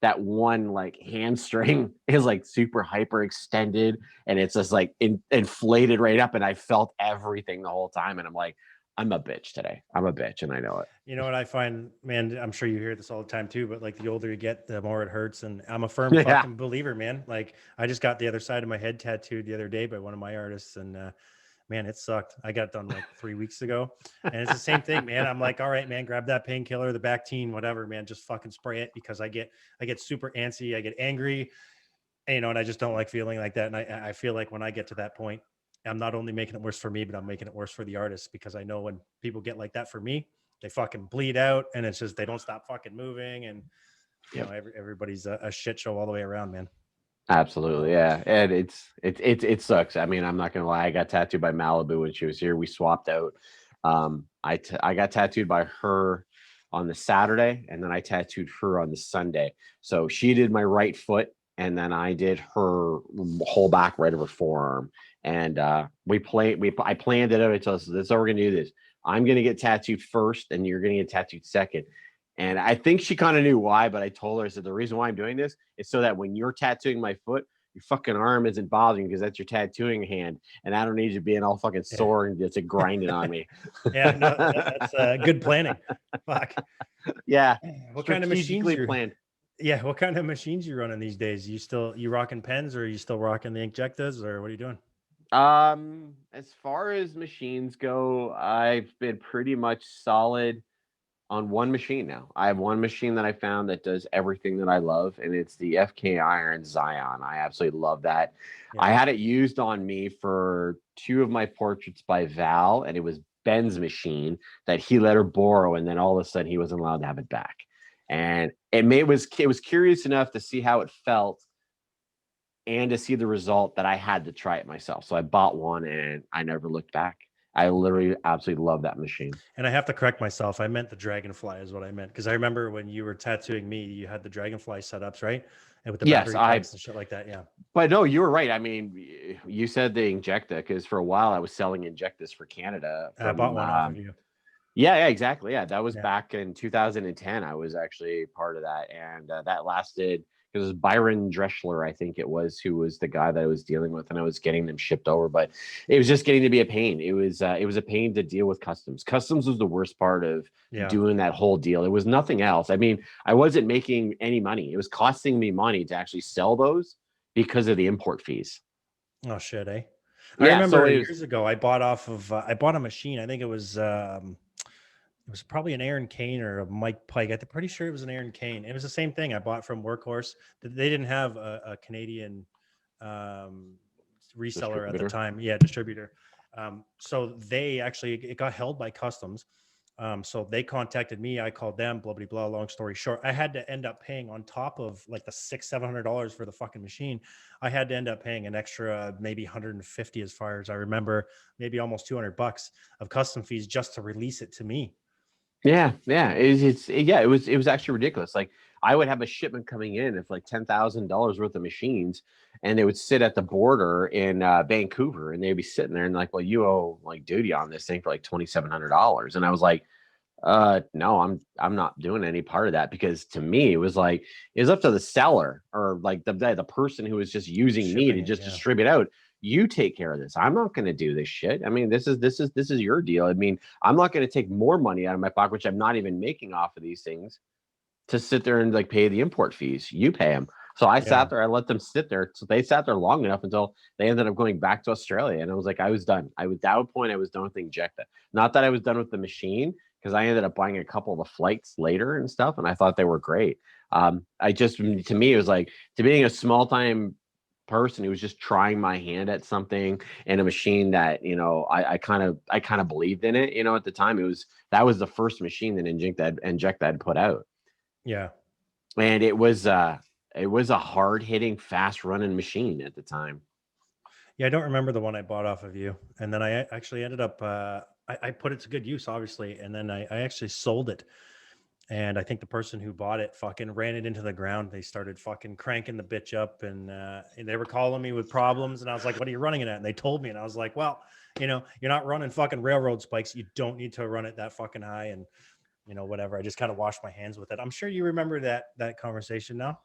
that one like hamstring is like super hyper extended, and it's just like inflated right up, and I felt everything the whole time." And I'm like, I'm a bitch today. I'm a bitch, and I know it. You know what I find, man? I'm sure you hear this all the time too, but like the older you get, the more it hurts. And I'm a firm fucking believer, man. Like I just got the other side of my head tattooed the other day by one of my artists, and man, it sucked. I got it done like 3 weeks ago, and it's the same thing, man. I'm like, all right, man, grab that painkiller, the Bactine, whatever, man, just fucking spray it, because I get super antsy, I get angry, and I just don't like feeling like that. And I feel like when I get to that point, I'm not only making it worse for me, but I'm making it worse for the artist, because I know when people get like that for me, they fucking bleed out, and it's just, they don't stop fucking moving. And everybody's a shit show all the way around, man. Absolutely. Yeah. And it sucks. I mean, I'm not going to lie. I got tattooed by Malibu when she was here. We swapped out. I got tattooed by her on the Saturday, and then I tattooed her on the Sunday. So she did my right foot, and then I did her whole back right of her forearm. And I planned it out. I told us, this is how we're going to do this. I'm going to get tattooed first, and you're going to get tattooed second. And I think she kind of knew why, but I told her, I said, the reason why I'm doing this is so that when you're tattooing my foot, your fucking arm isn't bothering you, because that's your tattooing hand. And I don't need you being all fucking sore and just grinding on me. Yeah, no, that's good planning. Fuck. Yeah. What kind of machines planned? Yeah. What kind of machines you running these days? You rocking pens, or are you still rocking the inkjectas, or what are you doing? As far as machines go, I've been pretty much solid on one machine now. I have one machine that I found that does everything that I love, and it's the FK Iron Zion. I absolutely love that. Yeah. I had it used on me for 2 of my portraits by Val, and it was Ben's machine that he let her borrow, and then all of a sudden he wasn't allowed to have it back. And it was curious enough to see how it felt and to see the result that I had to try it myself. So I bought one, and I never looked back. I literally absolutely love that machine. And I have to correct myself. I meant the dragonfly is what I meant, because I remember when you were tattooing me, you had the dragonfly setups, right? And with the Yes, battery packs and shit like that. Yeah. but no, you were right. I mean, you said the Injecta because for a while I was selling Injectas for Canada I bought from one off of you. yeah, exactly. Yeah, that was Yeah. back in 2010. I was actually part of that, and that lasted. It was Byron Dreschler, I think it was, who was the guy that I was dealing with, and I was getting them shipped over. But it was just getting to be a pain. It was a pain to deal with customs. Customs was the worst part of Yeah. doing that whole deal. It was nothing else. I mean, I wasn't making any money. It was costing me money to actually sell those because of the import fees. Oh shit, eh? I Yeah, so remember it was years ago I bought off of I bought a machine. I think it was probably an Aaron Kane or a Mike Pike. I'm pretty sure it was an Aaron Kane. It was the same thing I bought from Workhorse. They didn't have a Canadian um, reseller at the distributor. time. Yeah, distributor. So they actually, it got held by customs. So they contacted me. I called them. Blah blah blah. Long story short, I had to end up paying on top of like the $600-700 for the fucking machine. I had to end up paying an extra maybe 150, as far as I remember, maybe almost $200 of custom fees just to release it to me. Yeah, yeah, it was actually ridiculous. Like I would have a shipment coming in of like $10,000 worth of machines, and they would sit at the border in Vancouver, and they'd be sitting there and like, well, you owe like duty on this thing for like $2,700, and I was like, no, I'm not doing any part of that because to me it was like it was up to the seller or like the person who was just using me to Shipping it, just yeah. distribute out. You take care of this. I'm not going to do this shit. I mean, this is your deal. I mean, I'm not going to take more money out of my pocket, which I'm not even making off of these things, to sit there and like pay the import fees. You pay them. So I Yeah. sat there. I let them sit there. So they sat there long enough until they ended up going back to Australia. And I was like, I was done. I was at that point. I was done with the Injecta. Not that I was done with the machine because I ended up buying a couple of the flights later and stuff, and I thought they were great. I just to me it was like to being a small time person who was just trying my hand at something and a machine that I kind of believed in it. At the time that was the first machine that Injecta had put out. Yeah. And it was a hard hitting, fast running machine at the time. Yeah, I don't remember the one I bought off of you. And then I actually ended up I put it to good use, obviously, and then I actually sold it. And I think the person who bought it fucking ran it into the ground. They started fucking cranking the bitch up, and they were calling me with problems. And I was like, "What are you running it at?" And they told me, and I was like, "Well, you're not running fucking railroad spikes. You don't need to run it that fucking high." And whatever. I just kind of washed my hands with it. I'm sure you remember that conversation now.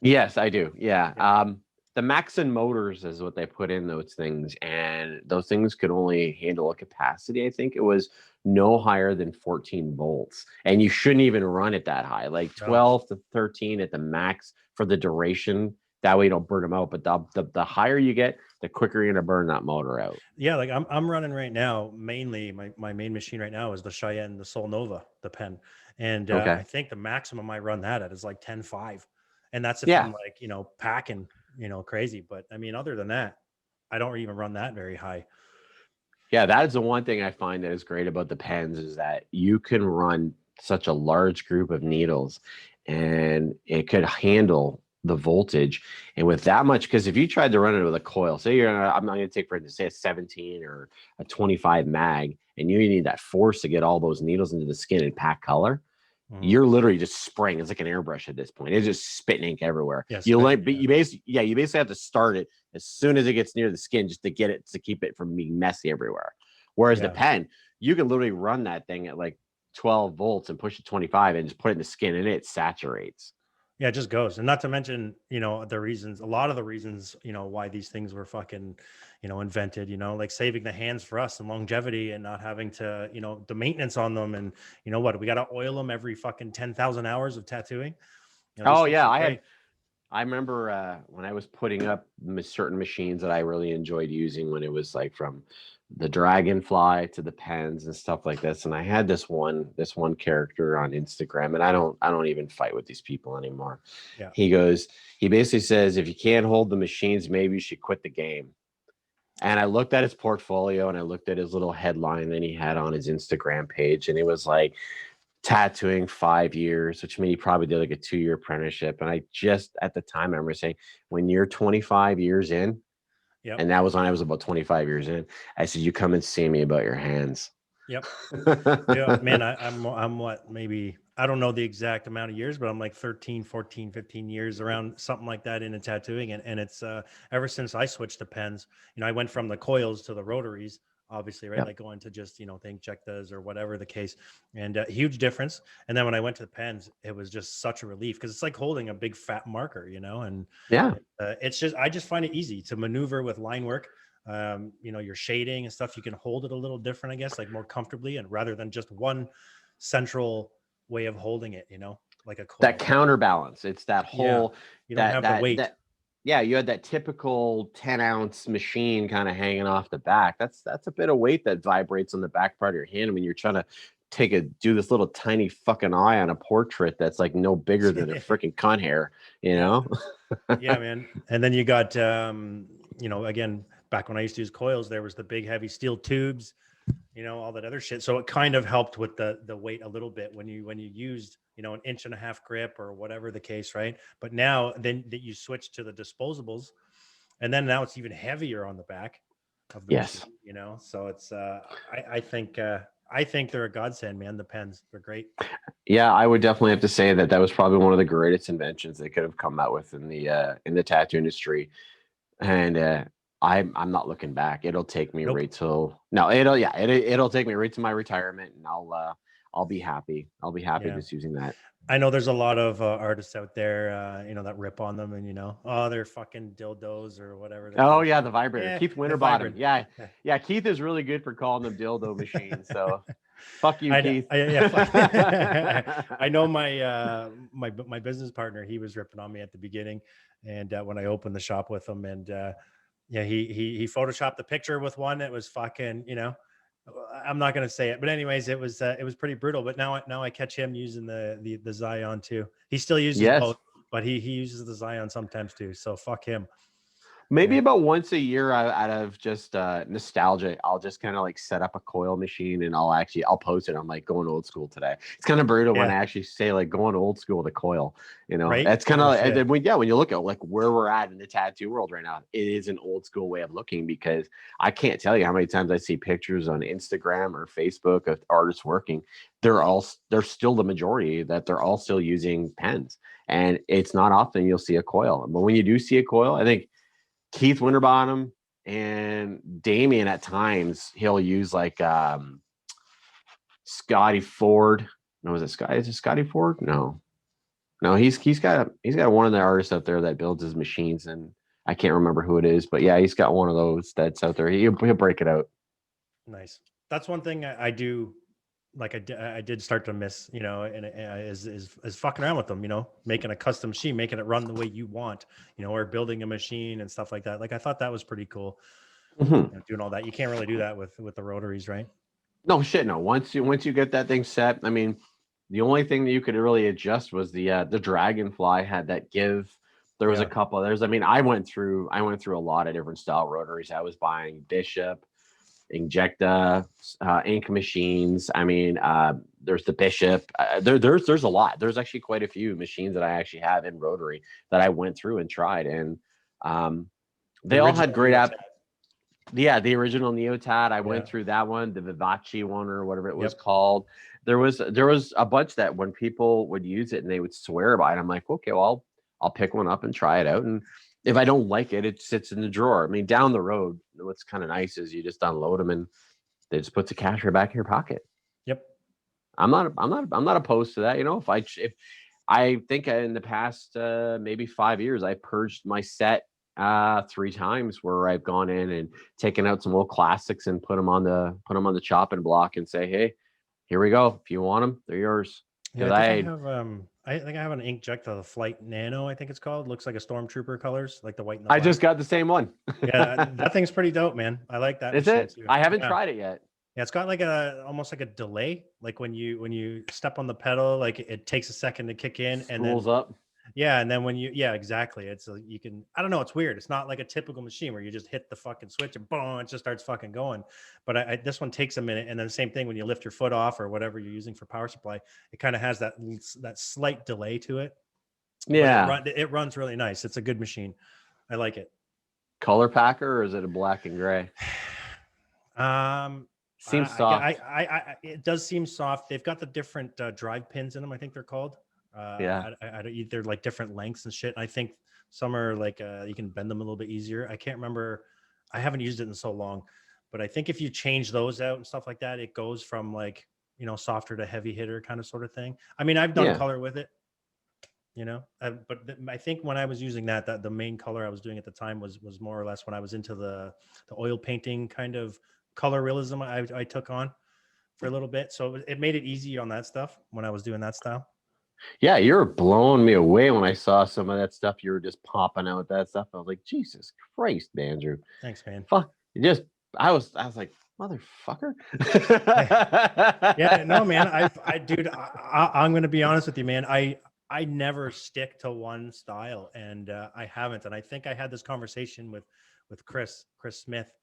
Yes, I do. Yeah. Yeah. The Maxon motors is what they put in those things, and those things could only handle a capacity. I think it was no higher than 14 volts, and you shouldn't even run it that high, like No. 12 to 13 at the max for the duration. That way you don't burn them out. But the higher you get, the quicker you're gonna burn that motor out. Yeah, like I'm running right now. Mainly, my main machine right now is the Cheyenne, the Sol Nova, the pen, and Okay. I think the maximum I run that at is like 10.5, and that's if Yeah. I'm like packing crazy. But I mean, other than that, I don't even run that very high. Yeah, that is the one thing I find that is great about the pens is that you can run such a large group of needles and it could handle the voltage. And with that much, because if you tried to run it with a coil, say I'm not going to take for instance, say a 17 or a 25 mag, and you need that force to get all those needles into the skin and pack color, Mhm. you're literally just spraying. It's like an airbrush at this point. It's just spitting ink everywhere. Yeah, You like, spitting, but yeah. you basically have to start it as soon as it gets near the skin, just to get it to keep it from being messy everywhere. Whereas the Yeah. pen, you can literally run that thing at like 12 volts and push it 25 and just put it in the skin, and it saturates. Yeah, it just goes. And not to mention, the reasons, a lot of the reasons, why these things were fucking, invented, like saving the hands for us and longevity and not having to, the maintenance on them. And what, we got to oil them every fucking 10,000 hours of tattooing. These Oh things yeah, are great. I remember when I was putting up certain machines that I really enjoyed using when it was like from the Dragonfly to the pens and stuff like this. And I had this one character on Instagram, and I don't even fight with these people anymore. Yeah. He basically says, if you can't hold the machines, maybe you should quit the game. And I looked at his portfolio and I looked at his little headline that he had on his Instagram page, and it was like tattooing 5 years, which means he probably did like a 2-year apprenticeship. And I just at the time I remember saying, when you're 25 years in, Yep. And that was when I was about 25 years in. I said, you come and see me about your hands. Yep. Yeah, man, I'm what, maybe, I don't know the exact amount of years, but I'm like 13, 14, 15 years around something like that into tattooing. And it's ever since I switched to pens, I went from the coils to the rotaries, obviously, right? Yep. Like going to just, the Inkjectas or whatever the case, and huge difference. And then when I went to the pens, it was just such a relief because it's like holding a big fat marker, and Yeah. it's just, I just find it easy to maneuver with line work. Your shading and stuff, you can hold it a little different, I guess, like more comfortably, and rather than just one central way of holding it, like a That coil. counterbalance. It's that Yeah. whole, You don't that, have the that, weight. that, yeah, you had that typical 10-ounce machine kind of hanging off the back. That's a bit of weight that vibrates on the back part of your hand when you're trying to do this little tiny fucking eye on a portrait that's like no bigger than a freaking cunt hair, Yeah. Yeah, man. And then you got, again, back when I used to use coils, there was the big heavy steel tubes, all that other shit. So it kind of helped with the weight a little bit when you used, an inch and a half grip or whatever the case, right? But now then that you switch to the disposables, and then now it's even heavier on the back of the machine, Yes. So it's I think they're a godsend, man. The pens, they're great. Yeah, I would definitely have to say that that was probably one of the greatest inventions they could have come out with in the tattoo industry. And I'm not looking back. It'll take me Nope. right till no, it'll take me right to my retirement, and I'll be happy. I'll be happy Yeah. just using that. I know there's a lot of artists out there, that rip on them, and oh, they're fucking dildos or whatever the Oh case. yeah, the vibrator. Yeah, Keith the Winterbottom. vibrant. Yeah, yeah. Keith is really good for calling them dildo machines. So fuck you, I, Keith. yeah, I know my business partner. He was ripping on me at the beginning, and when I opened the shop with him, and yeah, he photoshopped the picture with one that was fucking, I'm not gonna say it, but anyways, it was pretty brutal. But now I catch him using the Zion too. He still uses Yes. both, but he uses the Zion sometimes too. So fuck him. Maybe Yeah. about once a year, out of just nostalgia, I'll just kind of like set up a coil machine, and I'll post it. I'm like going old school today. It's kind of brutal when I Yeah. actually say like going old school to coil. Right. That's kind No of, shit. when you look at like where we're at in the tattoo world right now, it is an old school way of looking, because I can't tell you how many times I see pictures on Instagram or Facebook of artists working. They're still the majority that they're all still using pens, and it's not often you'll see a coil. But when you do see a coil, I think Keith Winterbottom and Damien, at times he'll use like Scotty Ford. No, is it Scotty Ford? No, he's got one of the artists out there that builds his machines, and I can't remember who it is, but yeah, he's got one of those that's out there. He'll break it out. Nice. That's one thing I do. Like I did start to miss, and is fucking around with them, making a custom machine, making it run the way you want, or building a machine and stuff like that. Like I thought that was pretty cool, Mm-hmm. doing all that. You can't really do that with the rotaries, right? No shit, no. Once you get that thing set, I mean, the only thing that you could really adjust was the Dragonfly had that give. There was a Yeah. couple. I mean, I went through a lot of different style rotaries. I was buying Bishop, Injecta, ink machines. I mean, there's the Bishop. There's a lot. There's actually quite a few machines that I actually have in rotary that I went through and tried, and The they all had original great Neotat. yeah, the original Neotat. I went Yeah. through that one, the Vivace one or whatever it was Yep. called. There was a bunch that when people would use it and they would swear by it, I'm like, okay, well, I'll pick one up and try it out. And if I don't like it, it sits in the drawer. I mean, down the road, what's kind of nice is you just unload them and they just put the cash right back in your pocket. Yep. I'm not opposed to that. If I think in the past maybe 5 years, I purged my set 3 times, where I've gone in and taken out some old classics and put them on the chopping block and say, hey, here we go. If you want them, they're yours. Yeah, Because I think I have an Inkjecta, the Flight Nano, I think it's called. Looks like a Stormtrooper colors, like the white and the I black. just got the same one. Yeah, that thing's pretty dope, man. I like that Is machine it? too. I haven't Yeah. tried it yet. Yeah, it's got like almost like a delay. Like when you step on the pedal, like it takes a second to kick in, and then Spools up. yeah, and then yeah, exactly. It's you can, I don't know, it's weird. It's not like a typical machine where you just hit the fucking switch and boom, it just starts fucking going. But this one takes a minute, and then the same thing when you lift your foot off or whatever you're using for power supply, it kind of has that slight delay to it. But Yeah. it runs really nice. It's a good machine. I like it. Color packer, or is it a black and gray? Seems soft. It does seem soft. They've got the different drive pins in them. I think they're called. Yeah. They're like different lengths and shit. I think some are like you can bend them a little bit easier. I can't remember. I haven't used it in so long, but I think if you change those out and stuff like that, it goes from like softer to heavy hitter kind of sort of thing. I mean, I've done Yeah. color with it, I think when I was using that the main color I was doing at the time was more or less when I was into the oil painting kind of color realism I took on for a little bit. So it made it easy on that stuff when I was doing that style. Yeah, you were blowing me away when I saw some of that stuff. You were just popping out that stuff. I was like, Jesus Christ, Andrew. Thanks, man. Fuck. I was like, motherfucker. Yeah, no, man. Dude, I'm going to be honest with you, man. I never stick to one style, and I haven't. And I think I had this conversation with Chris Smith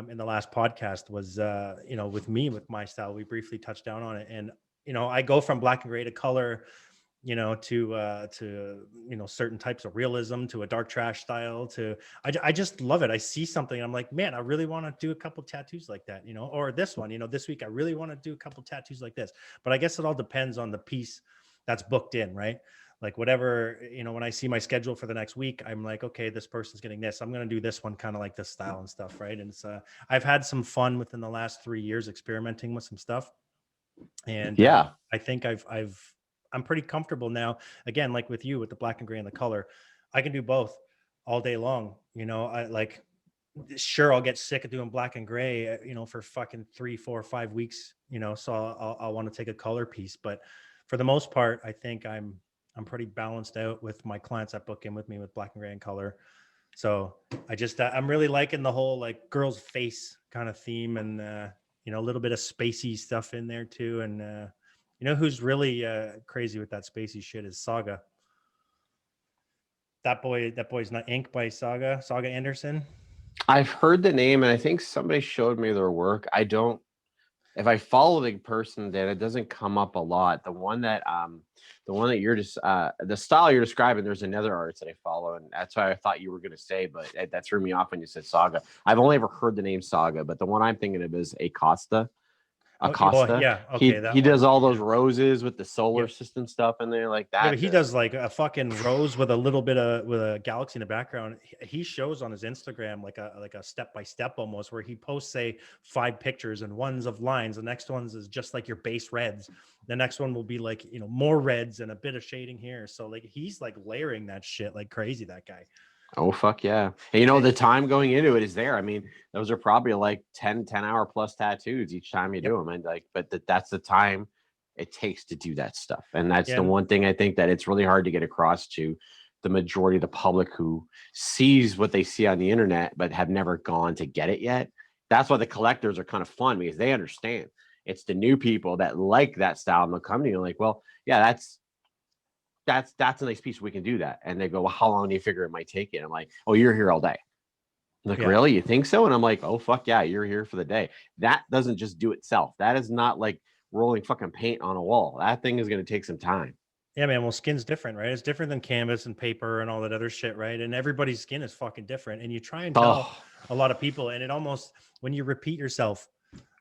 in the last podcast. Was with me with my style. We briefly touched down on it, and I go from black and gray to color, to certain types of realism, to a dark trash style, to I just love it. I see something, I'm like, man, I really want to do a couple tattoos like that, or this one, this week I really want to do a couple tattoos like this. But I guess it all depends on the piece that's booked in, right? Like whatever, when I see my schedule for the next week, I'm like, okay, this person's getting this, I'm going to do this one kind of like this style and stuff, right? And it's I've had some fun within the last 3 years experimenting with some stuff, and yeah, I think I'm pretty comfortable now. Again, like with you with the black and gray and the color, I can do both all day long. I like, sure, I'll get sick of doing black and gray, for fucking 3, 4, 5 weeks, so I'll want to take a color piece. But for the most part, I think I'm pretty balanced out with my clients that book in with me with black and gray and color. So I'm really liking the whole like girl's face kind of theme, and a little bit of spacey stuff in there too. And who's really crazy with that spacey shit is Saga. That boy's not Ink by Saga Anderson. I've heard the name, and I think somebody showed me their work. If I follow the person, then it doesn't come up a lot. The one that you're just the style you're describing, there's another artist that I follow, and that's why I thought you were going to say, but that threw me off when you said Saga. I've only ever heard the name Saga, but the one I'm thinking of is Acosta. Acosta. Yeah. Okay. He does all those roses with the solar system stuff in there like that. Yeah, but he does like a fucking rose with a little bit with a galaxy in the background. He shows on his Instagram like a step by step almost, where he posts say 5 pictures, and one's of lines. The next one's is just like your base reds. The next one will be like, more reds and a bit of shading here. So like he's like layering that shit like crazy, that guy. Oh, fuck yeah. And the time going into it is there. I mean, those are probably like 10 hour plus tattoos each time you do them. And like, but that's the time it takes to do that stuff. And that's the one thing I think that it's really hard to get across to the majority of the public who sees what they see on the internet, but have never gone to get it yet. That's why the collectors are kind of fun, because they understand it's the new people that like that style, and they'll come to you like, well, yeah, that's a nice piece. We can do that. And they go, well, how long do you figure it might take you? And I'm like, oh, you're here all day. I'm like, really? You think so? And I'm like, oh, fuck yeah, you're here for the day. That doesn't just do itself. That is not like rolling fucking paint on a wall. That thing is going to take some time. Yeah, man. Well, skin's different, right? It's different than canvas and paper and all that other shit, right? And everybody's skin is fucking different. And you try and tell a lot of people, and it almost, when you repeat yourself,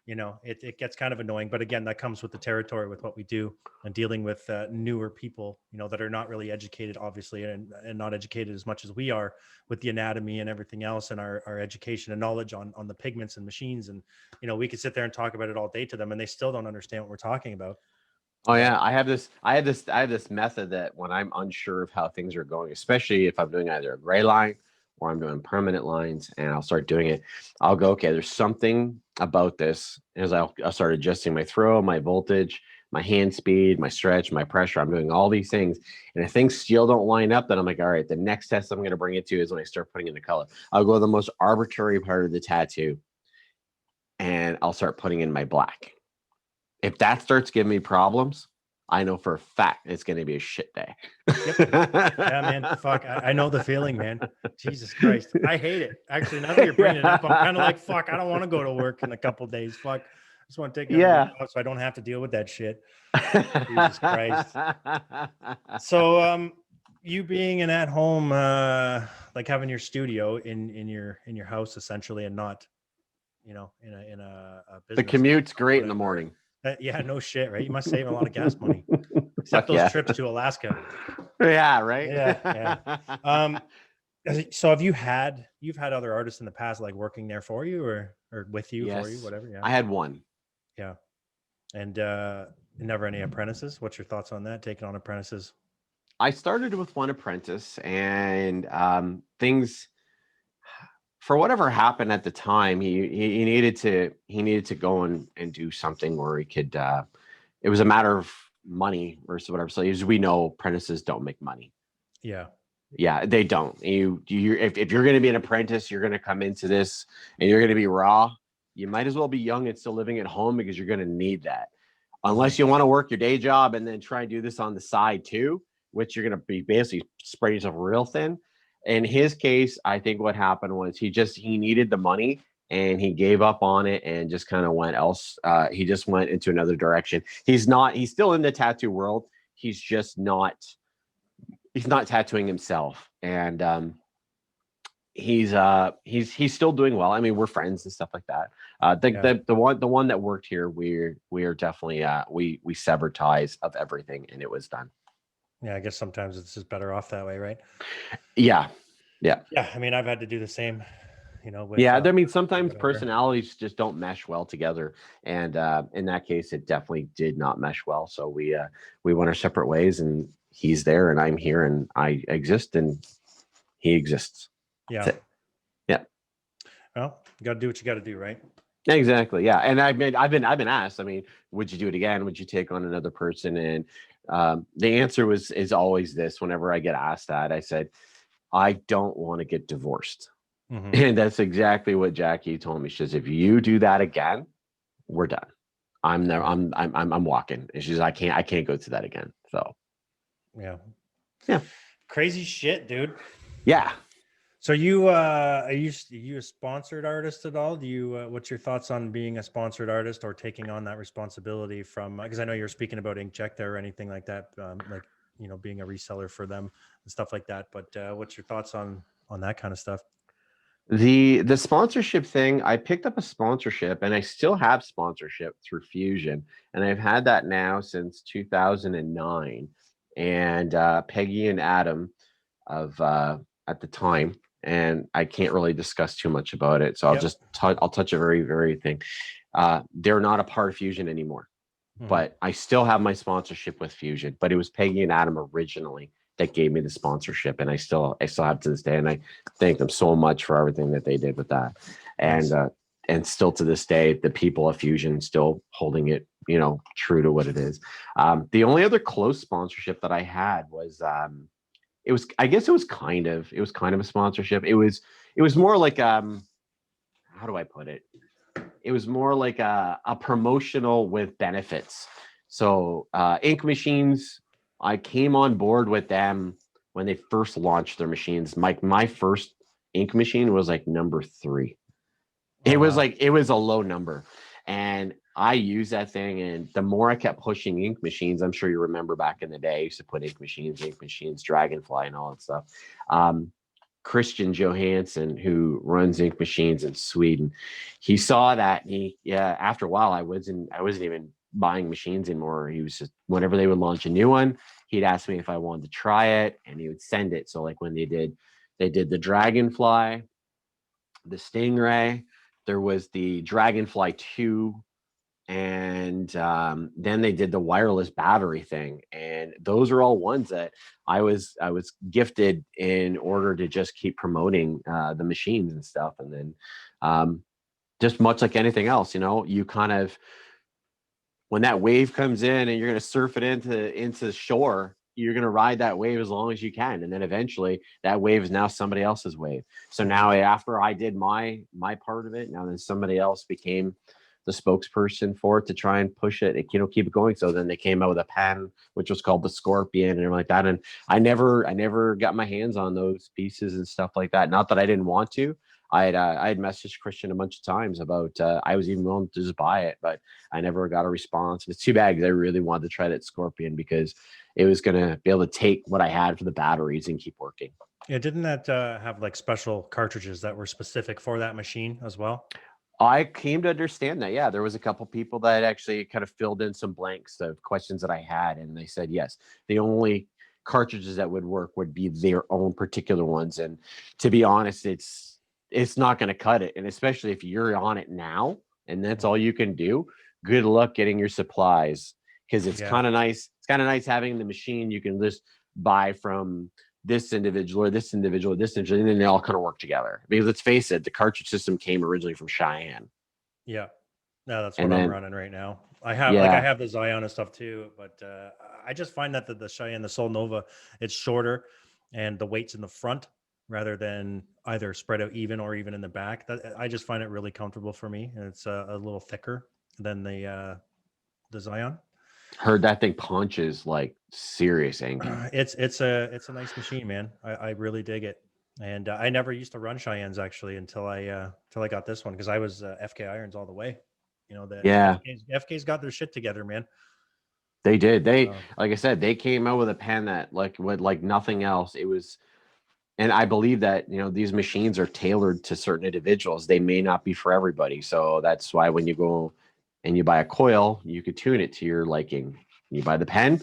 it gets kind of annoying. But again, that comes with the territory with what we do, and dealing with newer people, that are not really educated, obviously, and not educated as much as we are with the anatomy and everything else, and our education and knowledge on the pigments and machines. And, we could sit there and talk about it all day to them, and they still don't understand what we're talking about. Oh yeah. I have this method that when I'm unsure of how things are going, especially if I'm doing either a gray line or I'm doing permanent lines, and I'll start doing it. I'll go, okay, there's something about this. As I'll start adjusting my throw, my voltage, my hand speed, my stretch, my pressure. I'm doing all these things. And if things still don't line up, then I'm like, all right, the next test I'm going to bring it to is when I start putting in the color. I'll go to the most arbitrary part of the tattoo, and I'll start putting in my black. If that starts giving me problems, I know for a fact it's going to be a shit day. Yeah, man. Fuck. I know the feeling, man. Jesus Christ. I hate it. Actually, now that you're bringing it up, I'm kind of like, fuck, I don't want to go to work in a couple of days. Fuck. I just want to take it off so I don't have to deal with that shit. Jesus Christ. So, you being an at home, like having your studio in your house essentially, and not, in a The business, commute's great in the whatever. morning. Yeah, no shit, right? You must save a lot of gas money, except Fuck those yeah. trips to Alaska. Yeah, right. Yeah. Um, so you've had other artists in the past, like working there for you or with you, for you, Yes, whatever. Yeah. I had one. Yeah. And never any apprentices. What's your thoughts on that? Taking on apprentices? I started with one apprentice, and things, for whatever happened at the time, he needed to go and do something where he could. It was a matter of money versus whatever. So as we know, apprentices don't make money. Yeah. Yeah, they don't. If you're going to be an apprentice, you're going to come into this and you're going to be raw. You might as well be young and still living at home, because you're going to need that. Unless you want to work your day job and then try and do this on the side too, which you're going to be basically spread yourself real thin. In his case, I think what happened was he needed the money and he gave up on it and just kind of went else. He just went into another direction. He's still in the tattoo world. He's just not. He's not tattooing himself, and he's still doing well. I mean, we're friends and stuff like that. The one that worked here, we're definitely we severed ties of everything, and it was done. Yeah, I guess sometimes it's just better off that way, right? Yeah. I mean, I've had to do the same, with Yeah, I mean, sometimes whatever. personalities just don't mesh well together, and in that case, it definitely did not mesh well. So we went our separate ways, and he's there, and I'm here, and I exist, and he exists. Yeah. Yeah. Well, you got to do what you got to do, right? Exactly. Yeah. And I've been asked, I mean, would you do it again? Would you take on another person? And the answer is always this. Whenever I get asked that, I said, I don't want to get divorced. Mm-hmm. And that's exactly what Jackie told me. She says, if you do that again, we're done. I'm walking. And she's, I can't go through that again. So yeah. Crazy shit, dude. Yeah. So are you a sponsored artist at all? Do you what's your thoughts on being a sponsored artist or taking on that responsibility from, because I know you're speaking about Inkjet or anything like that, like being a reseller for them and stuff like that. But what's your thoughts on that kind of stuff? The sponsorship thing, I picked up a sponsorship, and I still have sponsorship through Fusion, and I've had that now since 2009. And Peggy and Adam of at the time, and I can't really discuss too much about it, so I'll just I'll touch a very, very thing. They're not a part of Fusion anymore, but I still have my sponsorship with Fusion. But it was Peggy and Adam originally that gave me the sponsorship, and I still have to this day, and I thank them so much for everything that they did with that. And still to this day, the people of Fusion still holding it, true to what it is. The only other close sponsorship that I had was I guess it was kind of a sponsorship. It was more like how do I put it? It was more like a promotional with benefits. So Ink Machines, I came on board with them when they first launched their machines. My first ink machine was like number 3. It was a low number, and I used that thing. And the more I kept pushing ink machines, I'm sure you remember back in the day, I used to put ink machines, Dragonfly, and all that stuff. Christian Johansson, who runs Ink Machines in Sweden, he saw that. And after a while, I wasn't even buying machines anymore. He was just, whenever they would launch a new one, he'd ask me if I wanted to try it, and he would send it. So like when they did the Dragonfly, the Stingray, there was the Dragonfly 2, and then they did the wireless battery thing, and those are all ones that I was gifted in order to just keep promoting the machines and stuff. And then just much like anything else, you kind of, when that wave comes in and you're going to surf it into shore, you're going to ride that wave as long as you can, and then eventually that wave is now somebody else's wave. So now after I did my part of it, now then somebody else became the spokesperson for it to try and push it, keep it going. So then they came out with a pen, which was called the Scorpion and everything like that. And I never got my hands on those pieces and stuff like that. Not that I didn't want to. I had messaged Christian a bunch of times about I was even willing to just buy it, but I never got a response. It's too bad because I really wanted to try that Scorpion because it was gonna be able to take what I had for the batteries and keep working. Yeah, didn't that have like special cartridges that were specific for that machine as well? I came to understand that. Yeah, there was a couple people that actually kind of filled in some blanks of questions that I had, and they said yes. The only cartridges that would work would be their own particular ones. And to be honest, it's not going to cut it. And especially if you're on it now and that's all you can do, good luck getting your supplies because it's Yeah. kind of nice. It's kind of nice having the machine you can just buy from this individual or this individual or this individual, and then they all kind of work together. Because let's face it, the cartridge system came originally from Cheyenne. Yeah. No, that's And what I'm then, running right now. I yeah, have the Zion and stuff too, but I just find that the Cheyenne, the Soul Nova, it's shorter and the weight's in the front rather than either spread out even or even in the back. That I just find it really comfortable for me, and it's a little thicker than the Zion. heard that thing punches like serious ink. It's a nice machine, man. I really dig it. And I never used to run Cheyennes actually until I got this one because I was FK Irons all the way. You know, the Yeah, FK's got their shit together, man. they did. They, Uh, like I said, they came out with a pen that like with like nothing else. It was, and I believe that, these machines are tailored to certain individuals. They may not be for everybody. So that's why when you go and you buy a coil, you could tune it to your liking. You buy the pen,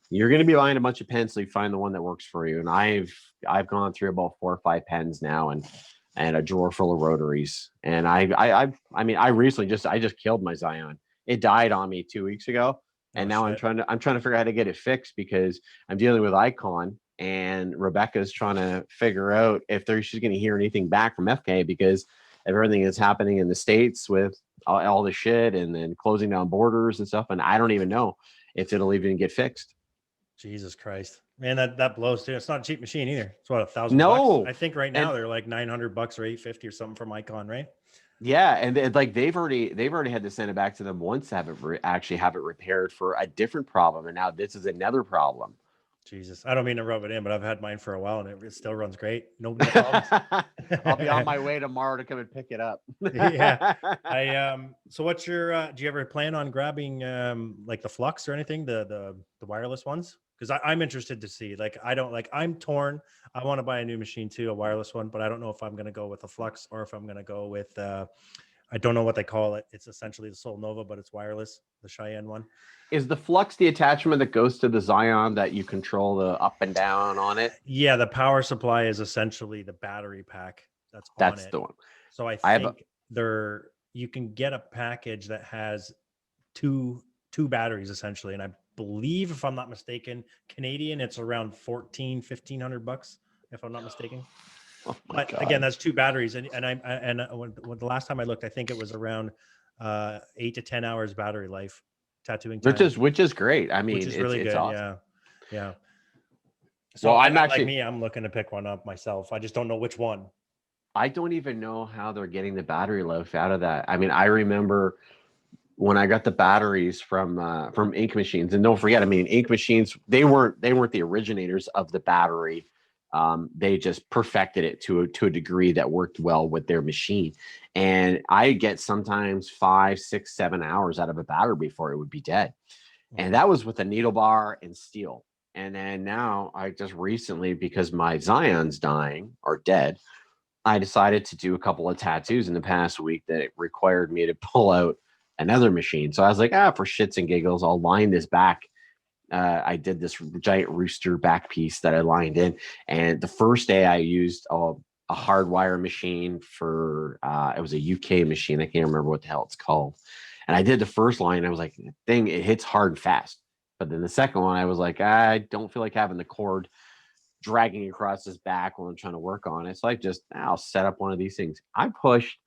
you're going to be buying a bunch of pens, so you find the one that works for you. And I've gone through about 4 or 5 pens now, and a drawer full of rotaries. And I mean, I recently I just killed my Zion. It died on me 2 weeks ago, and oh now shit. I'm trying to figure out how to get it fixed because I'm dealing with Icon, and Rebecca's trying to figure out if she's going to hear anything back from FK because of everything that's happening in the States with all the shit and then closing down borders and stuff. And I don't even know if it'll even get fixed. Jesus Christ. Man, that blows too. It's not a cheap machine either. It's what, $1,000? No, I think right now and they're like $900 or 850 or something from Icon, right? yeah, and like they've already had to send it back to them once to have it actually have it repaired for a different problem, and now this is another problem. Jesus. I don't mean to rub it in, but I've had mine for a while and it still runs great. No problems. I'll be on my way tomorrow to come and pick it up. Yeah. So what's your do you ever plan on grabbing like the Flux or anything, the wireless ones? Because I'm interested to see. Like I don't like I'm torn. I want to buy a new machine too, a wireless one, but I don't know if I'm gonna go with the Flux or if I'm gonna go with I don't know what they call it. It's essentially the Soul Nova, but it's wireless, the Cheyenne one. Is the Flux the attachment that goes to the Zion that you control the up and down on it? Yeah, the power supply is essentially the battery pack that's on That's it. the one. So I I have a, think you can get a package that has two batteries essentially, and I believe if I'm not mistaken, Canadian it's around 1,500 $1,500 if I'm not mistaken. oh my But again, God. that's two batteries, when the last time I looked, I think it was around 8 to 10 hours battery life, tattooing Which time, is great. I mean, which is really it's good. awesome. Yeah, yeah. So Well, I'm like actually me, I'm looking to pick one up myself. I just don't know which one. I don't even know how they're getting the battery life out of that. I mean, I remember when I got the batteries from Ink Machines, and don't forget, I mean, Ink Machines they weren't the originators of the battery. They just perfected it to a degree that worked well with their machine. And I get sometimes 5, 6, 7 hours out of a battery before it would be dead. And that was with a needle bar and steel. And then now I just recently, because my Zion's dying or dead, I decided to do a couple of tattoos in the past week that required me to pull out another machine. So I was like, for shits and giggles, I'll line this back. I did this giant rooster back piece that I lined in. And the first day I used a hardwire machine for, it was a UK machine. I can't remember what the hell it's called. And I did the first line. I was like, thing, it hits hard and fast. But then the second one, I was like, I don't feel like having the cord dragging across his back while I'm trying to work on it. So I'll set up one of these things. I pushed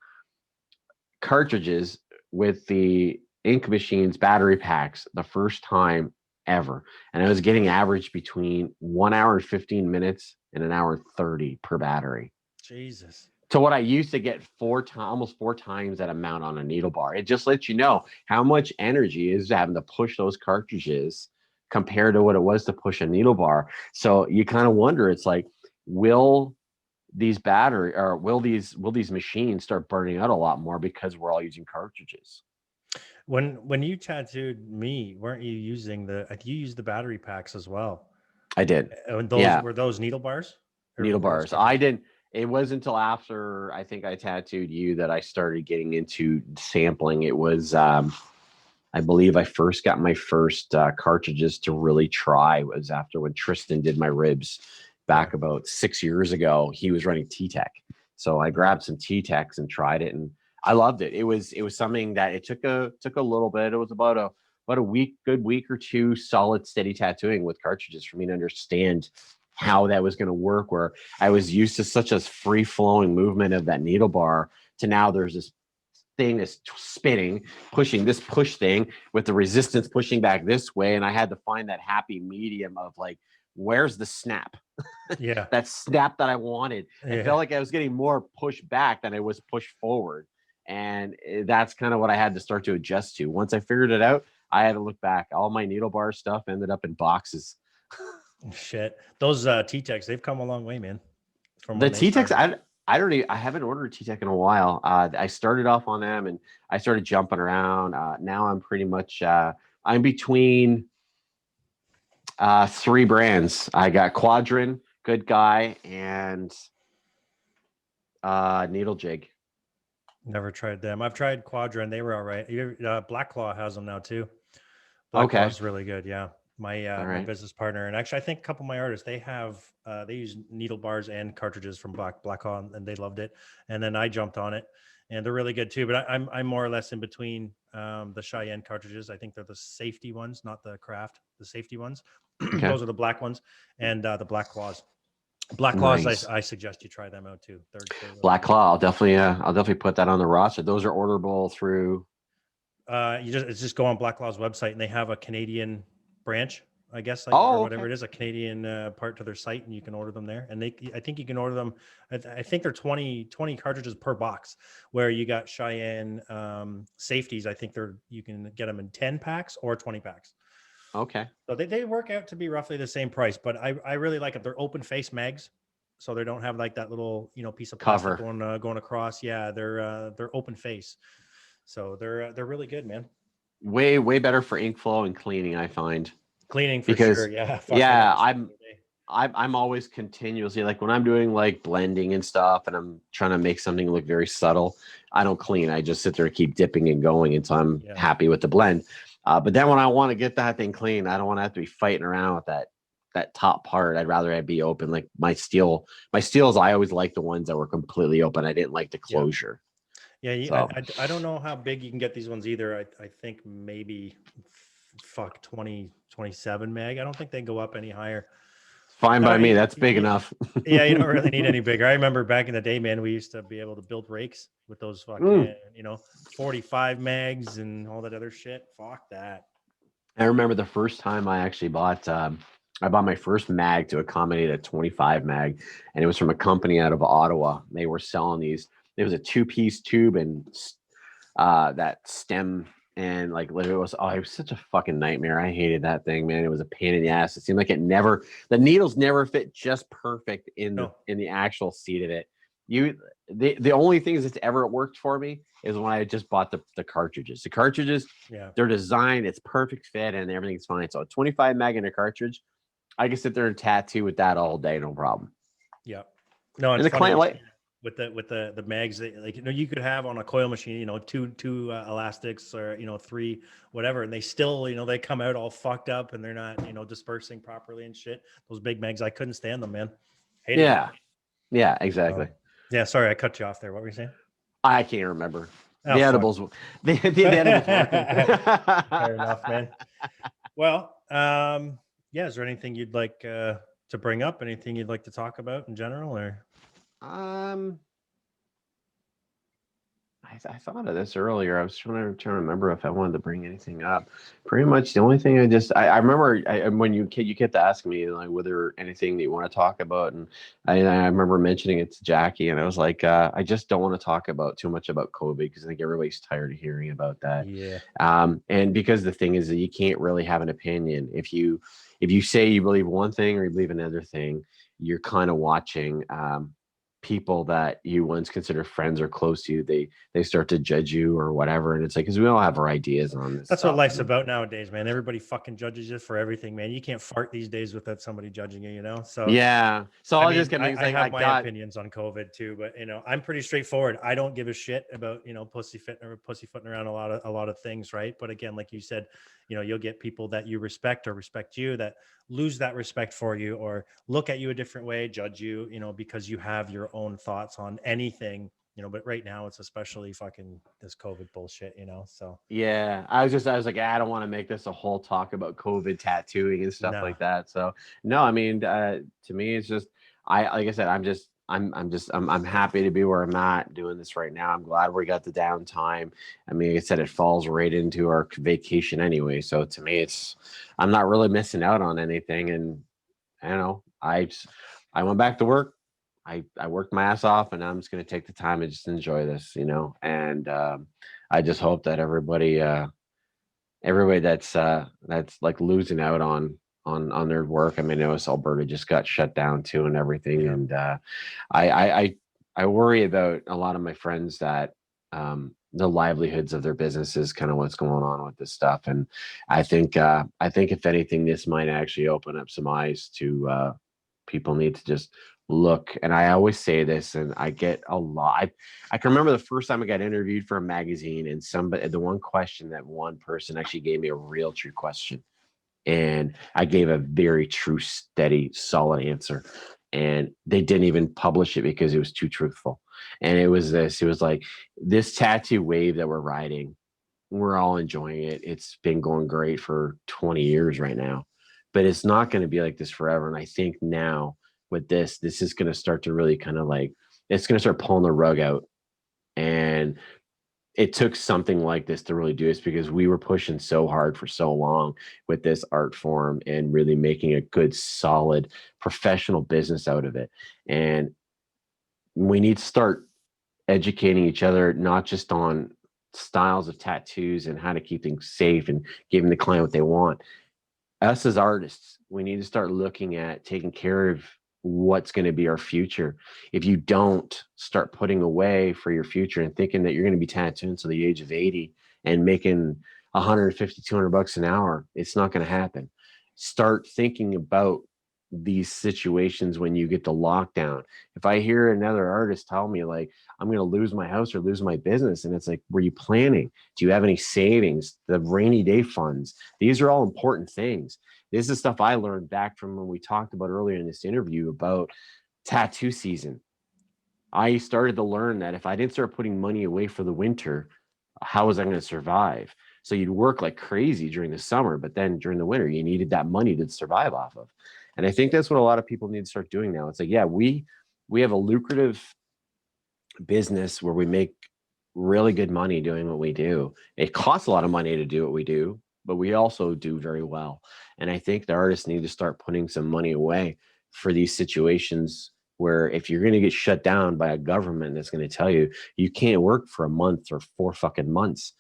cartridges with the Ink Machines battery packs the first time ever. And I was getting average between 1 hour and 15 minutes and an hour 30 per battery. Jesus. To what I used to get almost 4 times that amount on a needle bar. It just lets you know how much energy is having to push those cartridges compared to what it was to push a needle bar. So you kind of wonder, it's like, will these battery or will these machines start burning out a lot more because we're all using cartridges? When you tattooed me, weren't you using you used the battery packs as well? I did. And those Yeah, were those needle bars or needle were those bars. I cartridges? didn't. It wasn't until after I think I tattooed you that I started getting into sampling. It was I believe I first got my first cartridges to really try was after when Tristan did my ribs Yeah. back about 6 years ago. He was running T-Tech. So I grabbed some T-Techs and tried it and I loved it. It was something that it took a little bit. It was about a week, good week or two, solid, steady tattooing with cartridges for me to understand how that was going to work. Where I was used to such a free flowing movement of that needle bar to now there's this thing is spinning, pushing this push thing with the resistance pushing back this way. And I had to find that happy medium of like, where's the snap? Yeah. That snap that I wanted. It Yeah. felt like I was getting more push back than I was push forward. And that's kind of what I had to start to adjust to. Once I figured it out, I had to look back. All my needle bar stuff ended up in boxes. Shit. Those T-Techs, they've come a long way, man. From The when they T-Tex, started. I don't even, I haven't ordered a T-Tech in a while. I started off on them and I started jumping around. Now I'm pretty much I'm between three brands. I got Quadrant, Good Guy, and Needle Jig. Never tried them. I've tried Quadrant. They were all right. Black Claw has them now too. Black Claw Okay. is really good. Yeah. All My right. business partner, and actually I think a couple of my artists, they use needle bars and cartridges from Black Claw and they loved it. And then I jumped on it and they're really good too. But I'm more or less in between the Cheyenne cartridges. I think they're the safety ones, not the craft, the safety ones. Okay. Those are the black ones and the Black Claws. Black Claws, Nice. I suggest you try them out too. They're really Black good. Claw. I'll definitely put that on the roster. Those are orderable through. Just go on Black Claw's website and they have a Canadian branch, I guess, like, or Oh, whatever okay. it is, a Canadian part to their site, and you can order them there. And I think you can order them. I think they're 20 cartridges per box. Where you got Cheyenne safeties, I think you can get them in 10 packs or 20 packs. Okay. So they work out to be roughly the same price, but I really like it. They're open face mags, so they don't have like that little piece of plastic Cover. going across. Yeah, they're open face, so they're really good, man. Way better for ink flow and cleaning, I find. Cleaning for Because sure. Yeah. Fuck, I yeah, got this the other day. I'm always continuously like when I'm doing like blending and stuff and I'm trying to make something look very subtle, I don't clean. I just sit there and keep dipping and going until I'm Yeah. happy with the blend. But then when I want to get that thing clean, I don't want to have to be fighting around with that top part. I'd rather it be open. Like my steels, I always like the ones that were completely open. I didn't like the Yeah. closure. Yeah. So I don't know how big you can get these ones either. I think maybe 27 meg. I don't think they go up any higher. fine by me. y- That's big y- enough. Yeah, you don't really need any bigger. I remember back in the day, man, we used to be able to build rakes with those Mm. fucking, 45 megs and all that other shit. Fuck that. I remember the first time I actually bought I bought my first mag to accommodate a 25 mag, and it was from a company out of Ottawa. They were selling these. It was a 2-piece tube and that stem, and like it was such a fucking nightmare. I hated that thing, man. It was a pain in the ass. It seemed like the needles never fit just perfect in No. the actual seat of it. The only things that's ever worked for me is when I just bought the cartridges. The cartridges, Yeah. they're designed, it's perfect fit, and everything's fine. So a 25 mag in a cartridge, I can sit there and tattoo with that all day, no problem. Yeah. No, And it's the funny client like, with the mags that, like, you could have on a coil machine, two elastics or, three, whatever. And they still, they come out all fucked up and they're not, dispersing properly and shit. Those big mags, I couldn't stand them, man. Hated them. yeah, exactly. Yeah. Sorry. I cut you off there. What were you saying? I can't remember. Oh, the fuck. edibles, the edibles. Fair enough, man. Well, yeah. Is there anything you'd like to bring up? Anything you'd like to talk about in general, or? I thought of this earlier. I was trying to remember if I wanted to bring anything up. Pretty much the only thing I remember when you kept asking me like whether anything that you want to talk about, and I remember mentioning it to Jackie, and I was like, I just don't want to talk about too much about COVID because I think everybody's tired of hearing about that. Yeah. And because the thing is that you can't really have an opinion if you say you believe one thing or you believe another thing, you're kind of watching people that you once considered friends or close to you, they start to judge you or whatever. And it's like, because we all have our ideas on this That's what stuff. life's about nowadays, man. Everybody fucking judges you for everything, man. You can't fart these days without somebody judging you, you know? So, Yeah. So I I was just mean, kidding. It's I like I have my got opinions on COVID too, but you know, I'm pretty straightforward. I don't give a shit about, you know, pussyfooting around a lot of things, right? But again, like you said, you know, you'll get people that you respect or respect you that lose that respect for you or look at you a different way, judge you, you know, because you have your own thoughts on anything, you know, but right now it's especially fucking this COVID bullshit, you know. So Yeah, I was like, I don't want to make this a whole talk about COVID tattooing and stuff no. like that. So no, I mean, to me, it's just like I said, I'm happy to be where I'm at doing this right now. I'm glad we got the downtime. I mean, like I said, it falls right into our vacation anyway. So to me, I'm not really missing out on anything. And I don't know, I went back to work. I worked my ass off, and I'm just gonna take the time and just enjoy this, And I just hope that everybody that's like losing out on their work. I mean, I notice Alberta just got shut down too and everything, Yeah. and I, I I I worry about a lot of my friends that the livelihoods of their businesses, kind of what's going on with this stuff, and I think if anything, this might actually open up some eyes to people need to just look. And I always say this, and I get a lot. I can remember the first time I got interviewed for a magazine, and the one question that one person actually gave me a real true question. And I gave a very true, steady, solid answer. And they didn't even publish it because it was too truthful. And it was like, this tattoo wave that we're riding, we're all enjoying it. It's been going great for 20 years right now, but it's not going to be like this forever. And I think now with this is going to start to really kind of like, it's going to start pulling the rug out. And it took something like this to really do this, because we were pushing so hard for so long with this art form and really making a good, solid professional business out of it. And we need to start educating each other, not just on styles of tattoos and how to keep things safe and giving the client what they want. Us as artists, we need to start looking at taking care of what's going to be our future. If you don't start putting away for your future and thinking that you're going to be tattooing to the age of 80 and making 150, 200 bucks an hour, it's not going to happen. Start thinking about these situations when you get the lockdown. If I hear another artist tell me like, I'm going to lose my house or lose my business, and it's like, were you planning? Do you have any savings? The rainy day funds? These are all important things. This is stuff I learned back from when we talked about earlier in this interview about tattoo season. I started to learn that if I didn't start putting money away for the winter, how was I going to survive? So you'd work like crazy during the summer, but then during the winter, you needed that money to survive off of. And I think that's what a lot of people need to start doing now. It's like, yeah, we have a lucrative business where we make really good money doing what we do. It costs a lot of money to do what we do, but we also do very well. And I think the artists need to start putting some money away for these situations where if you're going to get shut down by a government that's going to tell you you can't work for a month or 4 fucking months,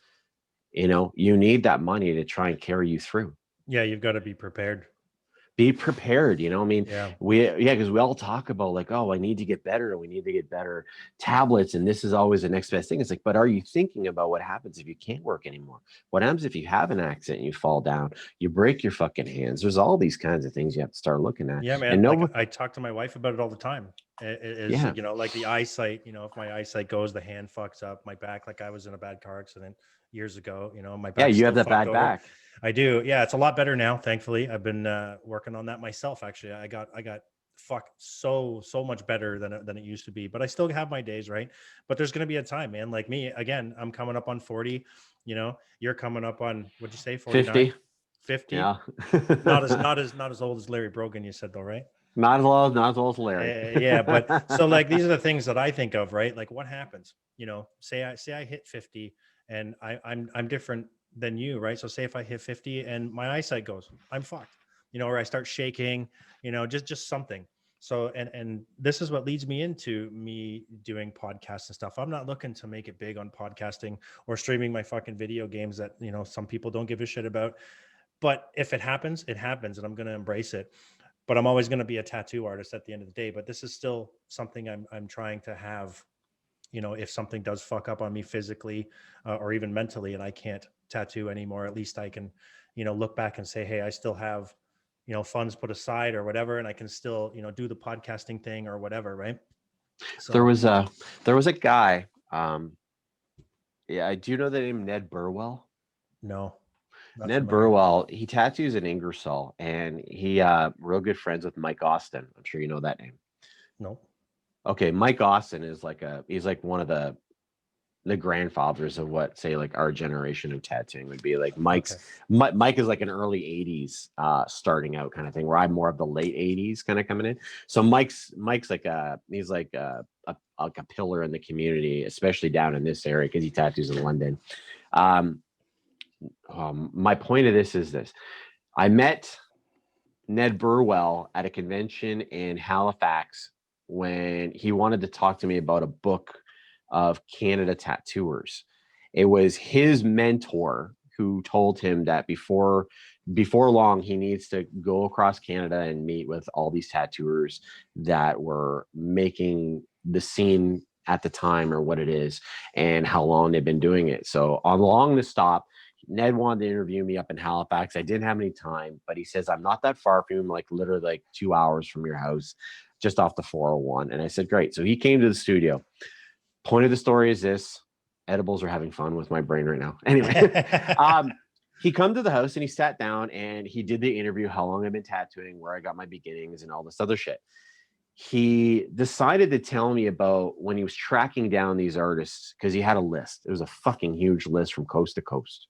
you need that money to try and carry you through. Yeah, you've got to be prepared. Be prepared. I mean, Yeah. because we all talk about like, oh, I need to get better, we need to get better tablets, and this is always the next best thing. It's like, but are you thinking about what happens if you can't work anymore? What happens if you have an accident and you fall down, you break your fucking hands? There's all these kinds of things you have to start looking at. Yeah, man. And Like no, I talk to my wife about it all the time. Is yeah, you know, like the eyesight. You know, if my eyesight goes, the hand fucks up. My back, like I was in a bad car accident years ago. You know, my yeah, back's you have still that fucked bad over. back. I do. Yeah, it's a lot better now. Thankfully, I've been working on that myself. Actually, I got fuck so much better than it used to be. But I still have my days, right? But there's gonna be a time, man. Like me, again, I'm coming up on 40. You know, you're coming up on what'd you say, 49, 50. 50? Yeah. Not as old as Larry Brogan, you said though, right? Not as well as Larry. Yeah, but so like these are the things that I think of, right? Like what happens, you know, say I hit 50 and I'm different than you, right? So say if I hit 50 and my eyesight goes, I'm fucked, you know, or I start shaking, you know, just something. So and this is what leads me into me doing podcasts and stuff. I'm not looking to make it big on podcasting or streaming my fucking video games that, you know, some people don't give a shit about. But if it happens, it happens, and I'm going to embrace it. but I'm always going to be a tattoo artist at the end of the day. But this is still something I'm trying to have, if something does fuck up on me physically or even mentally, and I can't tattoo anymore, at least I can, look back and say, hey, I still have, funds put aside or whatever, and I can still, do the podcasting thing or whatever, right? So There was a guy. Yeah, do you know the name Ned Burwell? no, not Ned familiar. Burwell, he tattoos in Ingersoll, and he real good friends with Mike Austin. I'm sure you know that name. No. Okay, Mike Austin is he's like one of the grandfathers of what, say, like our generation of tattooing would be. Like Okay. Mike is like an early 80s starting out kind of thing, where I'm more of the late 80s kind of coming in. So Mike's like he's like a pillar in the community, especially down in this area, because he tattoos in London. My point of this is this: I met Ned Burwell at a convention in Halifax when he wanted to talk to me about a book of Canada tattooers. It was his mentor who told him that before long he needs to go across Canada and meet with all these tattooers that were making the scene at the time, or what it is, and how long they've been doing it. So along the stop, Ned wanted to interview me up in Halifax. I didn't have any time, but he says, I'm not that far from him, like literally like 2 hours from your house, just off the 401. And I said, great. So he came to the studio. Point of the story is this: edibles are having fun with my brain right now. Anyway, he come to the house and he sat down and he did the interview, how long I've been tattooing, where I got my beginnings, and all this other shit. He decided to tell me about when he was tracking down these artists, because he had a list. It was a fucking huge list from coast to coast.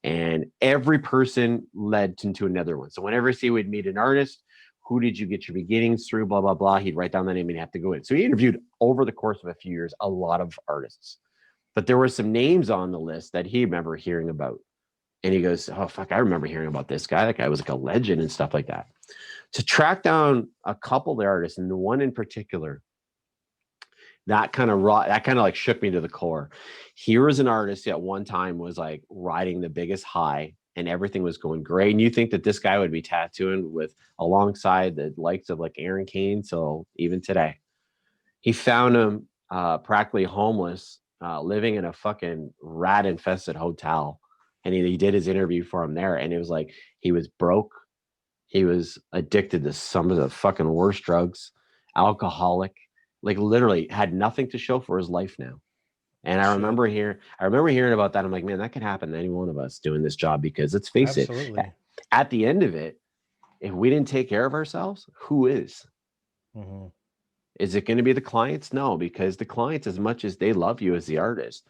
And every person led into another one. So whenever he would meet an artist, who did you get your beginnings through, blah, blah, blah, he'd write down the name and he'd have to go in. So he interviewed, over the course of a few years, a lot of artists. But there were some names on the list that he remember hearing about. And he goes, oh, fuck, I remember hearing about this guy. That guy was like a legend and stuff like that. To track down a couple of the artists, and the one in particular, that kind of like shook me to the core. Here was an artist at one time was like riding the biggest high and everything was going great. And you think that this guy would be tattooing with alongside the likes of like Aaron Kane. So even today, he found him practically homeless, living in a fucking rat infested hotel. And he did his interview for him there. And it was like, he was broke. He was addicted to some of the fucking worst drugs, alcoholic, like literally had nothing to show for his life now. And I remember hearing about that. I'm like, man, that could happen to any one of us doing this job, because let's face Absolutely. it, at the end of it, if we didn't take care of ourselves, who is? Mm-hmm. Is it going to be the clients? No, because the clients, as much as they love you as the artist,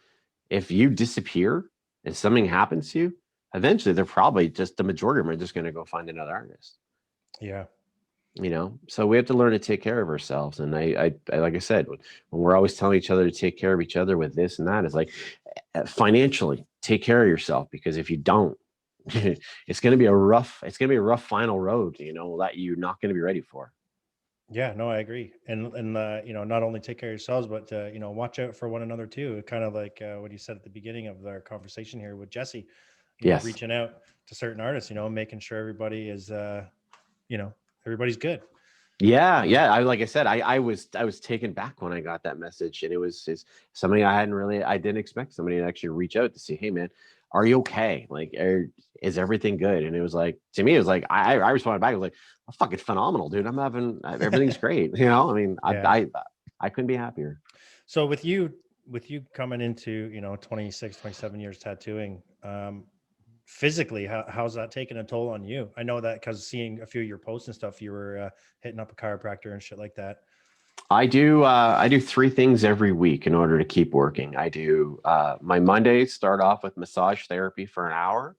if you disappear and something happens to you, eventually they're probably just, the majority of them are just going to go find another artist. Yeah. So we have to learn to take care of ourselves. And I like I said, when we're always telling each other to take care of each other with this and that, it's like, financially take care of yourself, because if you don't, it's going to be a rough final road, that you're not going to be ready for. Yeah, no, I agree. And not only take care of yourselves, but watch out for one another too. Kind of like what you said at the beginning of our conversation here with Jesse, Yes. reaching out to certain artists, making sure everybody is, everybody's good. Yeah. Like I said, I was taken back when I got that message, and it was somebody I didn't expect somebody to actually reach out to say, hey man, are you okay? Like, is everything good? And it was like, to me, it was like, I responded back. I was like, oh, fucking phenomenal, dude. Everything's great. I mean, yeah. I couldn't be happier. So with you coming into, 26, 27 years tattooing, physically, how's that taking a toll on you? I know that because seeing a few of your posts and stuff, you were hitting up a chiropractor and shit like that. I do 3 things every week in order to keep working. I do my Mondays start off with massage therapy for an hour.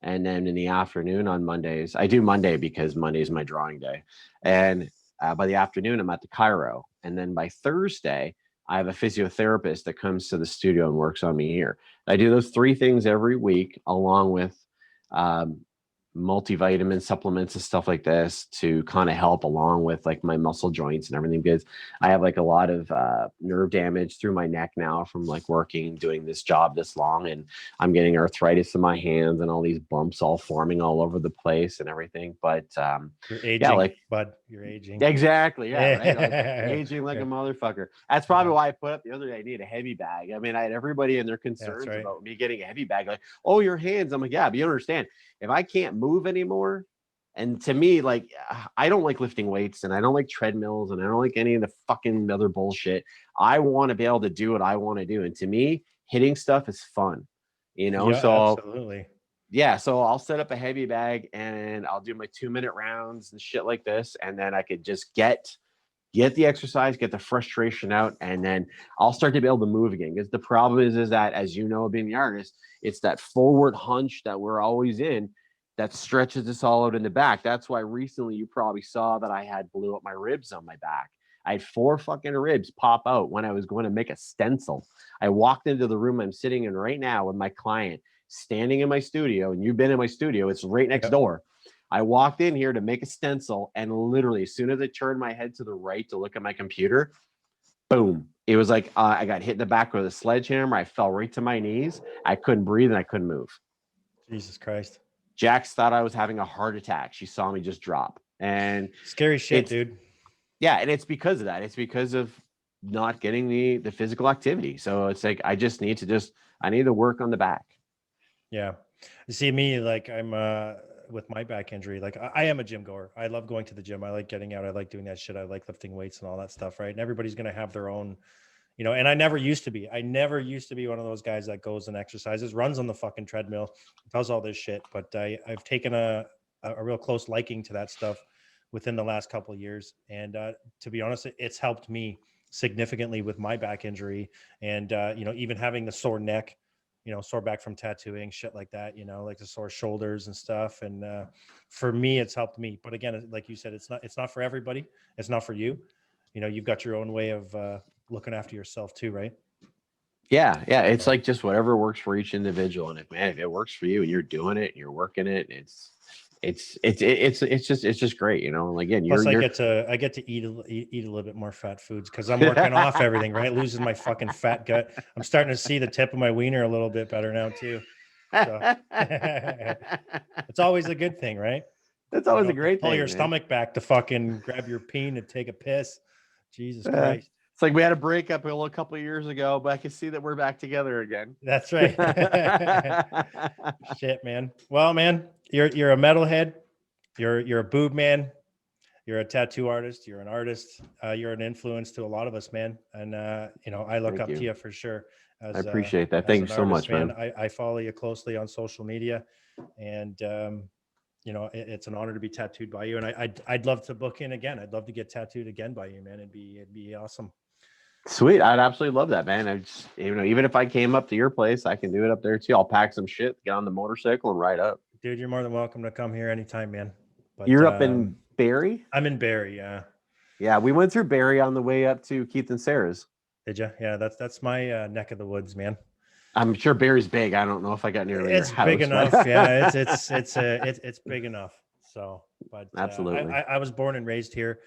And then in the afternoon on Mondays, I do Monday because Monday is my drawing day. And by the afternoon, I'm at the chiro. And then by Thursday, I have a physiotherapist that comes to the studio and works on me here. I do those 3 things every week, along with multivitamin supplements and stuff like this to kind of help along with like my muscle joints and everything, because I have like a lot of nerve damage through my neck now from like working, doing this job this long, and I'm getting arthritis in my hands and all these bumps all forming all over the place and everything. But You're yeah, aging, like bud. You're aging. exactly, yeah, right. Like Yeah. aging like a motherfucker. That's probably why I put up the other day. I need a heavy bag. I mean, I had everybody and their concerns right. about me getting a heavy bag. Like, oh, your hands. I'm like, yeah, but you understand, if I can't move anymore, and to me, like, I don't like lifting weights, and I don't like treadmills, and I don't like any of the fucking other bullshit. I want to be able to do what I want to do, and to me, hitting stuff is fun. Yeah, So absolutely. yeah, so I'll set up a heavy bag and I'll do my 2-minute rounds and shit like this, and then I could just get the exercise, get the frustration out, and then I'll start to be able to move again. Because the problem is that, as you know, being the artist, it's that forward hunch that we're always in that stretches us all out in the back. That's why recently you probably saw that I had blew up my ribs on my back. I had 4 fucking ribs pop out when I was going to make a stencil. I walked into the room I'm sitting in right now with my client, standing in my studio, and you've been in my studio. It's right next door. I walked in here to make a stencil, and literally as soon as I turned my head to the right to look at my computer, boom. It was like I got hit in the back with a sledgehammer. I fell right to my knees. I couldn't breathe and I couldn't move. Jesus Christ. Jax thought I was having a heart attack. She saw me just drop. And scary shit, dude. Yeah, and it's because of that. It's because of not getting the physical activity. So it's like I need to work on the back. Yeah. You see me, like I'm with my back injury, like I am a gym goer. I love going to the gym. I like getting out. I like doing that shit. I like lifting weights and all that stuff, right? And everybody's going to have their own, and I never used to be. I never used to be one of those guys that goes and exercises, runs on the fucking treadmill, does all this shit. But I've taken a real close liking to that stuff within the last couple of years. And to be honest, it's helped me significantly with my back injury. And, even having the sore neck, sore back from tattooing, shit like that, like the sore shoulders and stuff. And for me, it's helped me. But again, like you said, it's not for everybody. It's not for you. You've got your own way of looking after yourself too, right? Yeah. It's like just whatever works for each individual. And if it works for you and you're doing it and you're working it, it's just great, And again, Plus, I get to eat a little bit more fat foods because I'm working off everything, right? Losing my fucking fat gut. I'm starting to see the tip of my wiener a little bit better now too. So it's always a good thing, right? That's always a great thing. Pull your stomach back to fucking grab your peen and take a piss. Jesus Christ. It's like we had a breakup a couple of years ago, but I can see that we're back together again. That's right. Shit, man. Well, man, you're a metalhead. You're a boob man. You're a tattoo artist. You're an artist. You're an influence to a lot of us, man. And I look up to you for sure. I appreciate that. Thank you so much, man. I follow you closely on social media, and it's an honor to be tattooed by you. And I'd love to book in again. I'd love to get tattooed again by you, man. It'd be awesome. Sweet. I'd absolutely love that, man. I just, even if I came up to your place, I can do it up there too. I'll pack some shit, get on the motorcycle and ride up. Dude, you're more than welcome to come here anytime, man. But, you're up in Barrie? I'm in Barrie, yeah. Yeah, we went through Barrie on the way up to Keith and Sarah's. Did you? Yeah, that's my neck of the woods, man. I'm sure Barrie's big. I don't know if I got nearly. It's big enough. Yeah, it's big enough. So, but absolutely, I was born and raised here,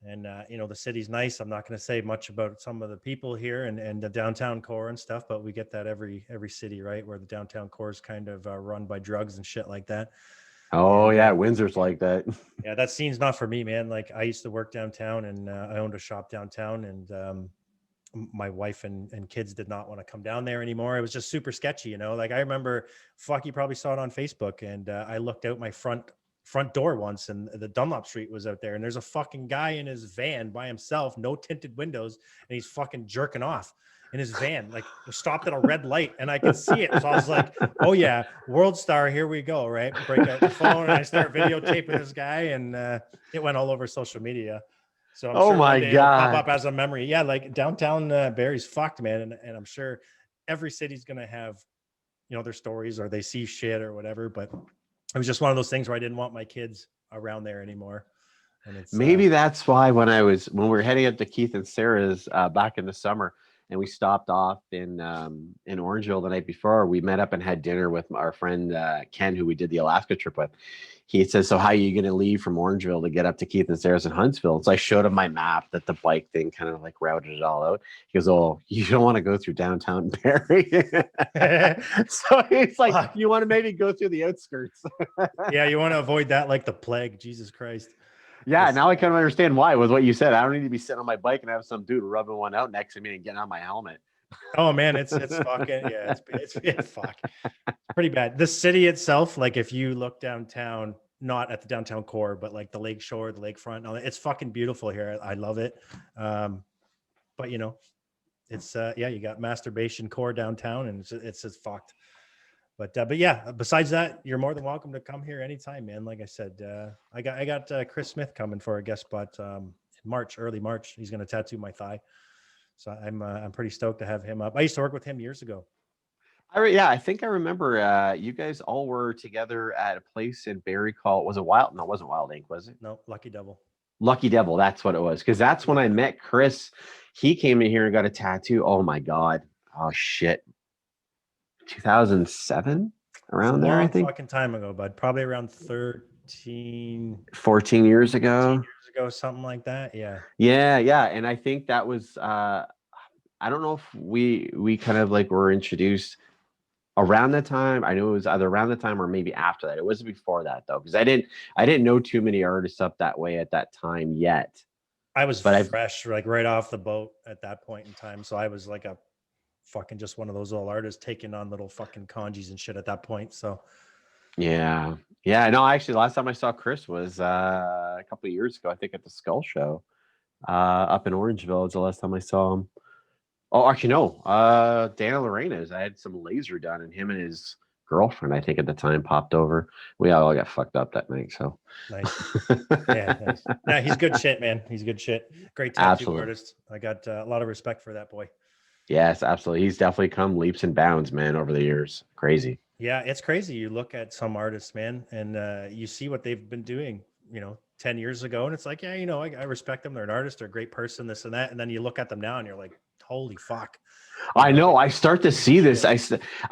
and the city's nice. I'm not going to say much about some of the people here and the downtown core and stuff, but we get that every city, right, where the downtown core is kind of run by drugs and shit like that. Oh, yeah, Windsor's like that. Yeah, that scene's not for me, man. Like I used to work downtown, and I owned a shop downtown, and my wife and kids did not want to come down there anymore. It was just super sketchy, Like I remember, you probably saw it on Facebook, and I looked out my front door once, and the Dunlop Street was out there, and there's a fucking guy in his van by himself, no tinted windows, and he's fucking jerking off in his van, like stopped at a red light, and I could see it. So I was like, oh yeah, World Star, here we go, right? Break out the phone, and I start videotaping this guy, and it went all over social media. So I'm sure my God, pop up as a memory. Yeah, like downtown Barrie's fucked, man, and I'm sure every city's gonna have, their stories, or they see shit or whatever. But it was just one of those things where I didn't want my kids around there anymore. And it's maybe that's why when we were heading up to Keith and Sarah's back in the summer, and we stopped off in Orangeville the night before. We met up and had dinner with our friend Ken, who we did the Alaska trip with. He says, "So how are you going to leave from Orangeville to get up to Keith and Sarah's in Huntsville?" So I showed him my map that the bike thing kind of like routed it all out. He goes, "Oh, you don't want to go through downtown Barrie." So he's like, "You want to maybe go through the outskirts?" Yeah, you want to avoid that like the plague. Jesus Christ. Yeah, now I kind of understand why with what you said. I don't need to be sitting on my bike and have some dude rubbing one out next to me and getting on my helmet. Oh man, it's fucking yeah, it's fuck. It's pretty bad. The city itself, like if you look downtown, not at the downtown core, but like the lake shore, the lakefront, all that, it's fucking beautiful here. I love it. But you know, it's yeah, you got masturbation core downtown, and it's just fucked. But yeah, besides that, you're more than welcome to come here anytime, man. Like I said, I got Chris Smith coming for a guest spot in March, early March. He's gonna tattoo my thigh. So I'm pretty stoked to have him up. I used to work with him years ago. Yeah, I think I remember you guys all were together at a place in Barrie called, was it Wild? No, it wasn't Wild Ink, was it? No, Lucky Devil. Lucky Devil, that's what it was. Because that's when I met Chris. He came in here and got a tattoo. Oh my God. Oh shit. 2007? Around there, I think. Fucking time ago, bud. Probably around 14 years ago. Something like that. Yeah. Yeah. And I think that was I don't know if we kind of like were introduced around that time. I know it was either around the time or maybe after that. It wasn't before that though, because I didn't know too many artists up that way at that time yet. I was fresh, like right off the boat at that point in time. So I was like a fucking just one of those little artists taking on little fucking kanjis and shit at that point. So yeah. No, actually, the last time I saw Chris was a couple of years ago. I think at the Skull Show up in Orangeville. Is the last time I saw him. Oh, actually, no. Dana Lorena's. I had some laser done, and him and his girlfriend, I think, at the time, popped over. We all got fucked up that night. So nice. Yeah, nice. Yeah, he's good shit, man. He's good shit. Great tattoo artist. I got a lot of respect for that boy. Yes, absolutely. He's definitely come leaps and bounds, man, over the years. Crazy. Yeah, it's crazy. You look at some artists, man, and you see what they've been doing, 10 years ago. And it's like, yeah, I respect them. They're an artist. They're a great person, this and that. And then you look at them now and you're like, holy fuck. I know. I start to see this. I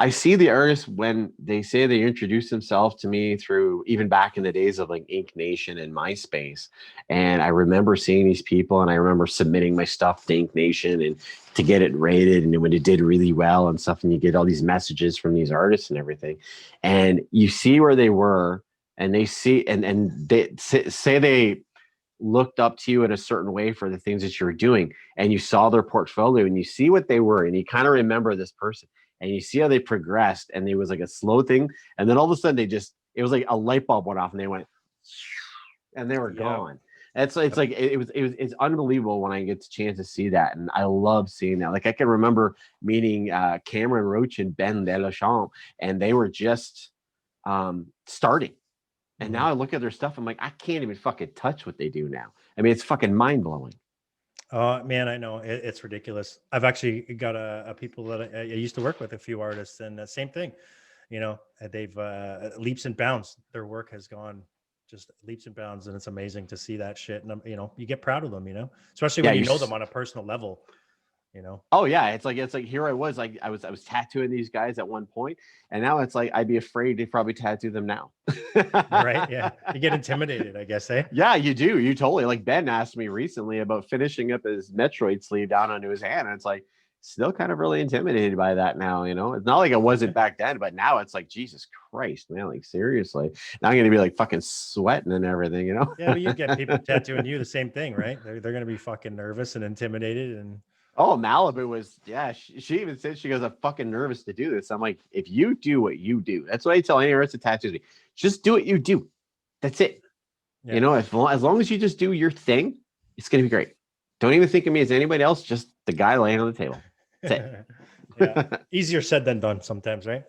see the artists when they say they introduce themselves to me through even back in the days of like Ink Nation and MySpace. And I remember seeing these people and I remember submitting my stuff to Ink Nation and to get it rated. And when it did really well and stuff, and you get all these messages from these artists and everything. And you see where they were and they see, and they say they looked up to you in a certain way for the things that you were doing, and you saw their portfolio and you see what they were and you kind of remember this person and you see how they progressed, and it was like a slow thing, and then all of a sudden it was like a light bulb went off and they went and they were gone. It's like it's unbelievable when I get the chance to see that, and I love seeing that. Like I can remember meeting Cameron Roach and Ben Deschamps, and they were just starting. And now I look at their stuff, I'm like, I can't even fucking touch what they do now. I mean, it's fucking mind blowing. Oh man, I know it's ridiculous. I've actually got a people that I used to work with, a few artists, and the same thing. They've leaps and bounds. Their work has gone just leaps and bounds, and it's amazing to see that shit. And you get proud of them, especially when you know them on a personal level. Oh yeah, it's like here I was tattooing these guys at one point, and now it's like I'd be afraid to probably tattoo them now. Right? Yeah, you get intimidated, I guess, eh? Yeah, you do. You totally. Like Ben asked me recently about finishing up his Metroid sleeve down onto his hand, and it's like still kind of really intimidated by that now. It's not like it wasn't back then, but now it's like Jesus Christ, man! Like seriously, now I'm gonna be like fucking sweating and everything. Yeah, but you get people tattooing you the same thing, right? They're gonna be fucking nervous and intimidated and. Oh, Malibu was, yeah. She even said, she goes, I'm fucking nervous to do this. I'm like, if you do what you do, that's what I tell any artist that tattoos me. Just do what you do. That's it. Yeah. As long as you just do your thing, it's going to be great. Don't even think of me as anybody else, just the guy laying on the table. That's it. Yeah. Easier said than done sometimes, right?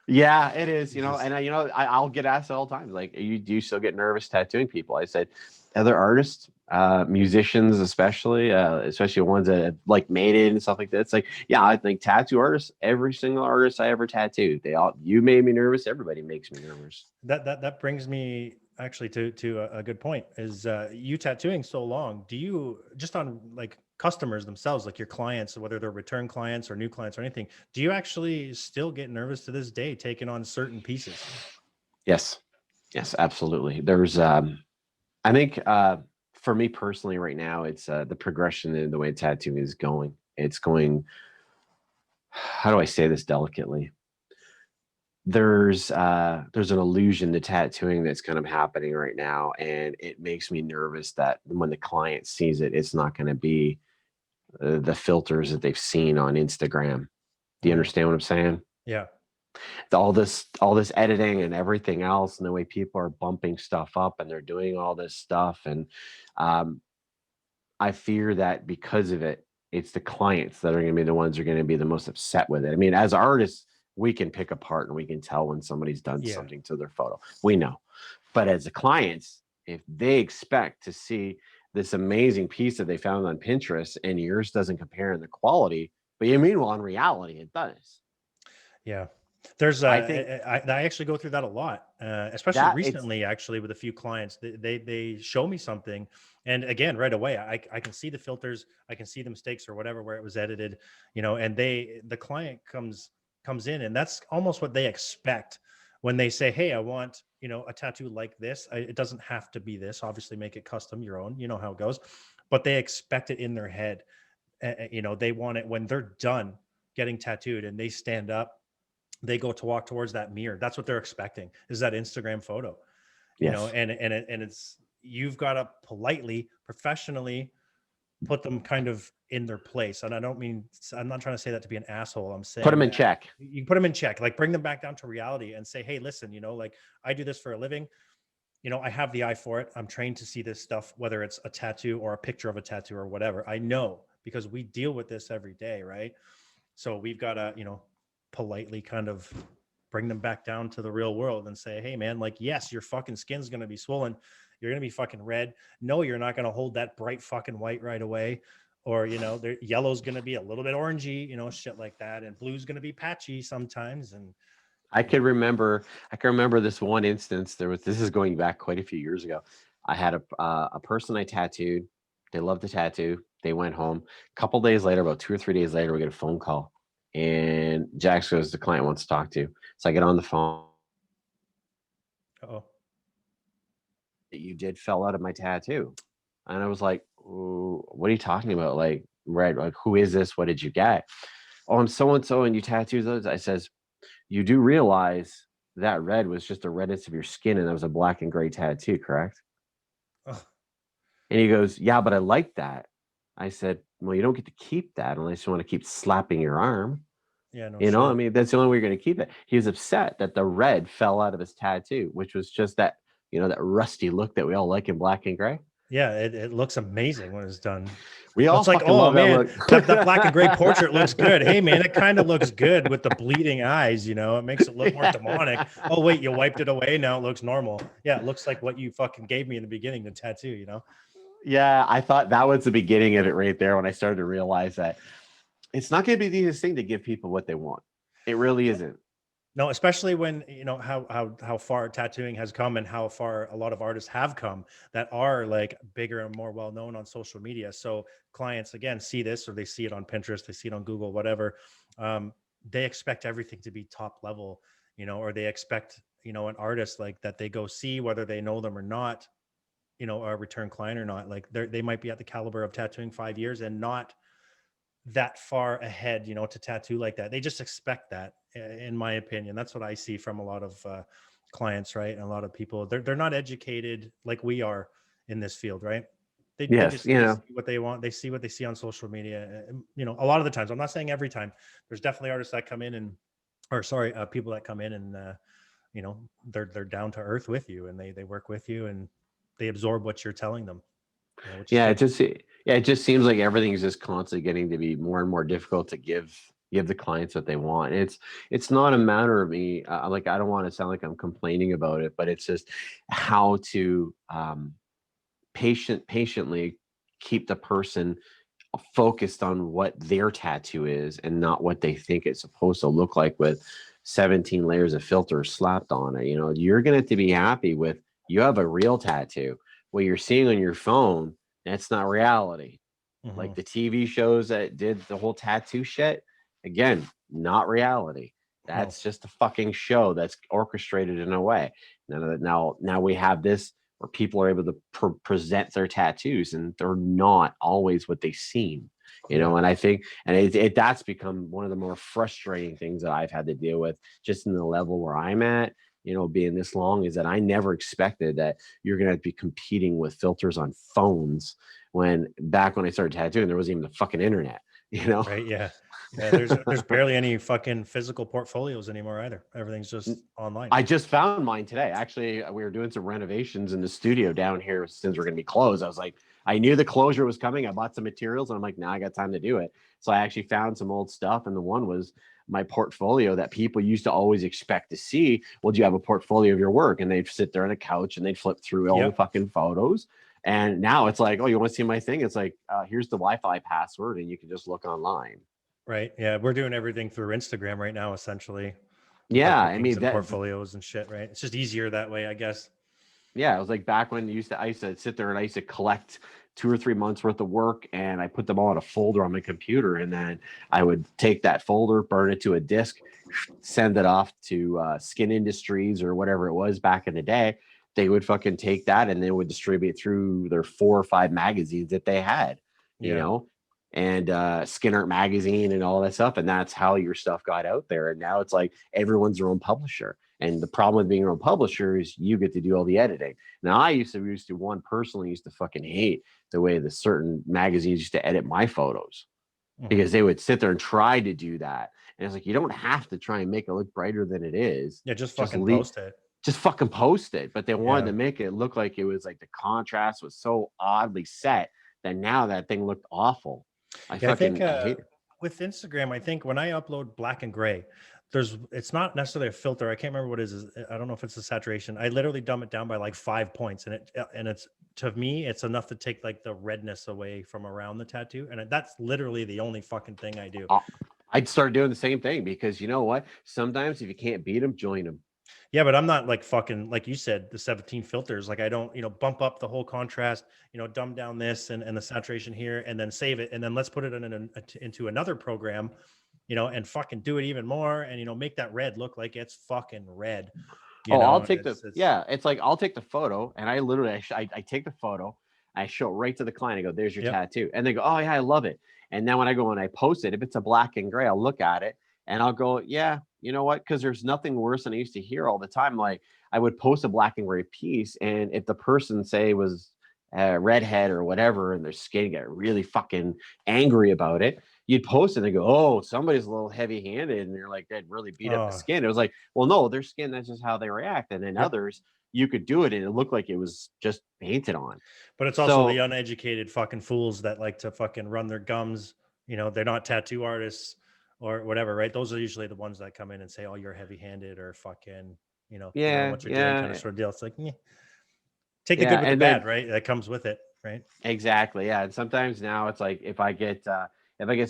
Yeah, it is, and I'll get asked all the time, like, do you still get nervous tattooing people? I said, other artists, musicians, especially ones that have like made it and stuff like that. It's like, yeah, I think tattoo artists, every single artist I ever tattooed, you made me nervous. Everybody makes me nervous. That brings me actually to a good point is you tattooing so long. Do you just on like customers themselves, like your clients, whether they're return clients or new clients or anything, do you actually still get nervous to this day taking on certain pieces? Yes. Yes, absolutely. There's I think for me personally right now, it's the progression in the way tattooing is going. It's going, how do I say this delicately? There's an illusion to tattooing that's kind of happening right now, and it makes me nervous that when the client sees it, it's not going to be the filters that they've seen on Instagram. Do you Mm, understand what I'm saying? yeah. All this editing and everything else, and the way people are bumping stuff up and they're doing all this stuff, and um, I fear that because of it, it's the clients that are going to be the ones who are going to be the most upset with it. I mean, as artists, we can pick apart and we can tell when somebody's done Yeah. something to their photo. We know. But as the clients, if they expect to see this amazing piece that they found on Pinterest and yours doesn't compare in the quality, but you meanwhile in reality it does. Yeah. There's I think I actually go through that a lot, especially that it's recently, actually with a few clients. They show me something, and again, right away, I can see the filters, I can see the mistakes or whatever where it was edited, and the client comes in, and that's almost what they expect when they say, "Hey, I want a tattoo like this. It doesn't have to be this. Obviously, make it custom, your own. You know how it goes, but they expect it in their head. They want it when they're done getting tattooed and they stand up, they go to walk towards that mirror. That's what they're expecting, is that Instagram photo, yes. and it's, you've got to politely, professionally put them kind of in their place. And I don't mean, I'm not trying to say that to be an asshole. I'm Put saying them in that check. you put them in check, like bring them back down to reality and say, hey, listen, like I do this for a living. I have the eye for it. I'm trained to see this stuff, whether it's a tattoo or a picture of a tattoo or whatever. I know because we deal with this every day, right? So we've got to, politely kind of bring them back down to the real world and say, hey, man, like, yes, your fucking skin's going to be swollen. You're going to be fucking red. No, you're not going to hold that bright fucking white right away. Or, yellow's going to be a little bit orangey, shit like that. And blue's going to be patchy sometimes. And, I can remember this one instance. This is going back quite a few years ago. I had a person I tattooed. They loved the tattoo. They went home. A couple days later, about 2 or 3 days later, we get a phone call, and Jax goes, "The client wants to talk to you." So I get on the phone. oh, That you did fell out of my tattoo, and I was like, "Ooh, what are you talking about? Like, right? Like, who is this? What did you get?" "Oh, I'm so and so, and you tattooed those." I says, "You do realize that red was just the redness of your skin and that was a black and gray tattoo, correct?" oh, And he goes, "Yeah, but I like that." I said, "Well, you don't get to keep that unless you want to keep slapping your arm. yeah, no I shit. mean, that's the only way you're going to keep it." He was upset that the red fell out of his tattoo, which was just that rusty look that we all like in black and gray. Yeah, it looks amazing when it's done. We Well, all it's like, fucking oh love that man, look. that black and gray portrait looks good. Hey man, it kind of looks good with the bleeding eyes, it makes it look more demonic. Oh wait, you wiped it away, now it looks normal. Yeah, it looks like what you fucking gave me in the beginning, the tattoo. Yeah, I thought that was the beginning of it right there when I started to realize that it's not going to be the easiest thing to give people what they want. It really isn't. No, especially when how far tattooing has come and how far a lot of artists have come that are like bigger and more well known on social media. So clients again see this, or they see it on Pinterest, they see it on Google, whatever. Um, they expect everything to be top level, or they expect an artist like that they go see, whether they know them or not, a return client or not. Like they might be at the caliber of tattooing 5 years and not that far ahead, to tattoo like that. They just expect that, in my opinion. That's what I see from a lot of clients, right? And a lot of people, they're not educated like we are in this field, right? They Yes, just they see what they want. They see what they see on social media. And, a lot of the times, I'm not saying every time. There's definitely artists that come in people that come in and they're down to earth with you, and they work with you and they absorb what you're telling them. Which is yeah. good. It just seems like everything's just constantly getting to be more and more difficult to give the clients what they want. It's not a matter of me like, I don't want to sound like I'm complaining about it, but it's just how to patiently keep the person focused on what their tattoo is and not what they think it's supposed to look like with 17 layers of filters slapped on it. You're going to have to be happy with you have a real tattoo. What you're seeing on your phone, that's not reality. Like the TV shows that did the whole tattoo shit, again, not reality. That's just a fucking show that's orchestrated in a way. Now we have this where people are able to present their tattoos, and they're not always what they seem. And I think, and that's become one of the more frustrating things that I've had to deal with, just in the level where I'm at. Being this long, is that I never expected that you're going to be competing with filters on phones, when back when I started tattooing, there wasn't even the fucking internet, Right. Yeah. There's barely any fucking physical portfolios anymore either. Everything's just online. I just found mine today. Actually, we were doing some renovations in the studio down here since we're going to be closed. I was like, I knew the closure was coming. I bought some materials and I'm like, now I got time to do it. So I actually found some old stuff. And the one was my portfolio that people used to always expect to see. Well, do you have a portfolio of your work? And they'd sit there on a couch and they'd flip through all the fucking photos. And now it's like, oh, you want to see my thing? It's like, here's the Wi-Fi password and you can just look online. Right. Yeah. We're doing everything through Instagram right now, essentially. Yeah. I mean, that portfolios and shit, right? It's just easier that way, I guess. Yeah. It was like back when I used to sit there and I used to collect 2 or 3 months worth of work, and I put them all in a folder on my computer, and then I would take that folder, burn it to a disk, send it off to Skin Industries or whatever it was back in the day. They would fucking take that and they would distribute through their 4 or 5 magazines that they had, and Skin Art magazine and all that stuff. And that's how your stuff got out there. And now it's like everyone's their own publisher. And the problem with being your own publisher is you get to do all the editing. Now, I used to fucking hate the way the certain magazines used to edit my photos, because they would sit there and try to do that. And it's like, you don't have to try and make it look brighter than it is. Yeah, just fucking post it. Just fucking post it. But they wanted to make it look like it was like the contrast was so oddly set that now that thing looked awful. I think hate it. With Instagram, I think when I upload black and gray, it's not necessarily a filter. I can't remember what it is. I don't know if it's a saturation. I literally dumb it down by like 5 points, and it's, to me, it's enough to take like the redness away from around the tattoo. And that's literally the only fucking thing I do. I'd start doing the same thing, because you know what? Sometimes if you can't beat them, join them. Yeah, but I'm not like fucking, like you said, the 17 filters. Like I don't, bump up the whole contrast, dumb down this and the saturation here, and then save it. And then let's put it into another program, and fucking do it even more, and, make that red look like it's fucking red. I'll take it's like, I'll take the photo, and I literally, I take the photo, I show it right to the client. I go, there's your tattoo. And they go, oh yeah, I love it. And then when I go and I post it, if it's a black and gray, I'll look at it and I'll go, yeah, you know what? Because there's nothing worse than I used to hear all the time. Like, I would post a black and gray piece, and if the person, say, was a redhead or whatever, and their skin got really fucking angry about it, you'd post it and they go, oh, somebody's a little heavy-handed, and you're like, they'd really beat up the skin. It was like, well, no, their skin, that's just how they react. And then others, you could do it and it looked like it was just painted on. But it's also the uneducated fucking fools that like to fucking run their gums. They're not tattoo artists or whatever, right? Those are usually the ones that come in and say, oh, you're heavy-handed, or fucking, what you're doing, kind of sort of deal. It's like, take the good with the bad, right? That comes with it, right? Exactly. Yeah. And sometimes now it's like, if I get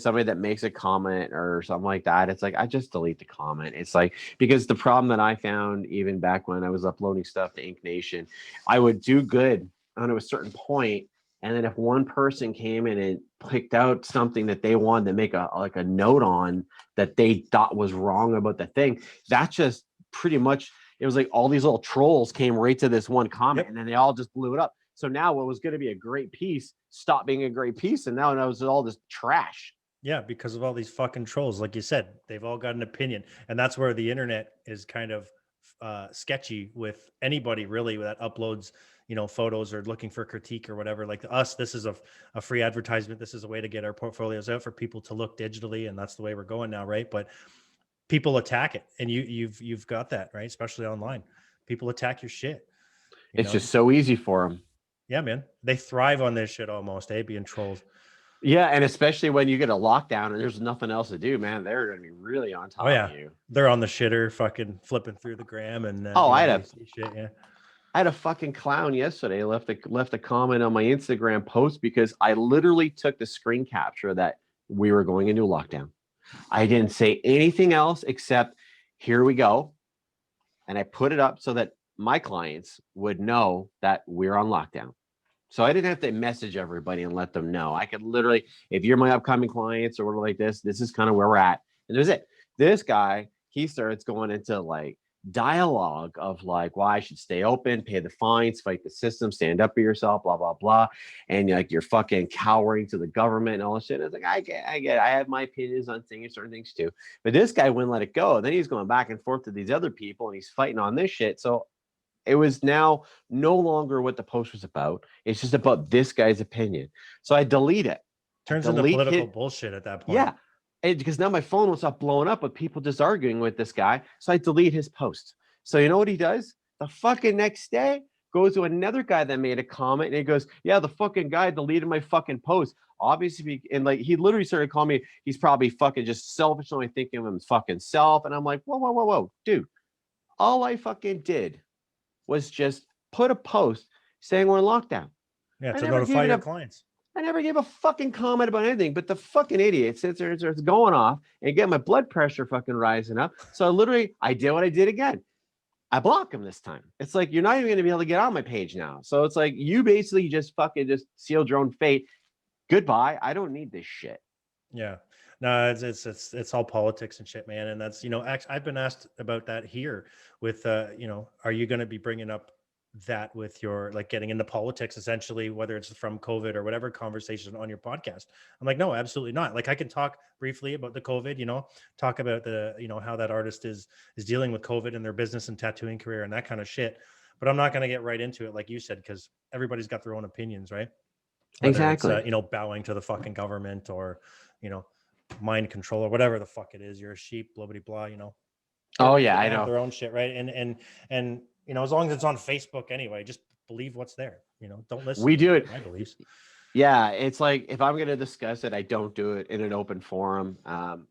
somebody that makes a comment or something like that, it's like, I just delete the comment. It's like, because the problem that I found, even back when I was uploading stuff to Ink Nation, I would do good on a certain point, and then if one person came in and picked out something that they wanted to make a note on that they thought was wrong about the thing, that just pretty much, it was like all these little trolls came right to this one comment, and then they all just blew it up. So now what was going to be a great piece stopped being a great piece, and now it was all this trash. Yeah, because of all these fucking trolls. Like you said, they've all got an opinion, and that's where the internet is kind of sketchy with anybody really that uploads photos or looking for critique or whatever. Like us, this is a free advertisement. This is a way to get our portfolios out for people to look digitally, and that's the way we're going now, right? But people attack it, and you've got that, right? Especially online, people attack your shit. It's just so easy for them. Yeah, man, they thrive on this shit almost, being trolls. Yeah, and especially when you get a lockdown and there's nothing else to do, man, they're going to be really on top of you. They're on the shitter, fucking flipping through the gram, and I had a fucking clown yesterday left a comment on my Instagram post because I literally took the screen capture that we were going into lockdown. I didn't say anything else except, here we go. And I put it up so that my clients would know that we're on lockdown. So I didn't have to message everybody and let them know. I could literally, if you're my upcoming clients or whatever like this is kind of where we're at. And there's it. This guy, he starts going into like dialogue of like why I should stay open, pay the fines, fight the system, stand up for yourself, blah, blah, blah. And like you're fucking cowering to the government and all this shit. And I was like, I get it. I have my opinions on things, certain things too. But this guy wouldn't let it go. Then he's going back and forth to these other people and he's fighting on this shit. So it was now no longer what the post was about. It's just about this guy's opinion. So I delete it. Turns into political bullshit at that point. Yeah. Because now my phone will stop blowing up with people just arguing with this guy. So I delete his post. So you know what he does? The fucking next day goes to another guy that made a comment and he goes, yeah, the fucking guy deleted my fucking post. Obviously, and like he literally started calling me, he's probably fucking just selfishly thinking of him fucking self. And I'm like, whoa, dude. All I fucking did was just put a post saying we're in lockdown. Yeah, to notify your clients. I never gave a fucking comment about anything, but the fucking idiot sits there and starts going off and get my blood pressure fucking rising up. So I did what I did again. I block him this time. It's like, you're not even going to be able to get on my page now. So it's like, you basically just fucking just sealed your own fate. Goodbye. I don't need this shit. Yeah. No, it's all politics and shit, man. And that's, actually, I've been asked about that here with, are you going to be bringing up that with your, like, getting into politics, essentially, whether it's from COVID or whatever conversation on your podcast? I'm like, no, absolutely not. Like, I can talk briefly about the COVID, talk about the, how that artist is dealing with COVID and their business and tattooing career and that kind of shit. But I'm not going to get right into it, like you said, because everybody's got their own opinions, right? Whether exactly. It's, bowing to the fucking government or, mind control or whatever the fuck it is. You're a sheep, blah, blah, blah, Oh yeah, I know. Their own shit, right? And as long as it's on Facebook anyway, just believe what's there. Don't listen. We do it. My beliefs. Yeah, it's like if I'm going to discuss it, I don't do it in an open forum.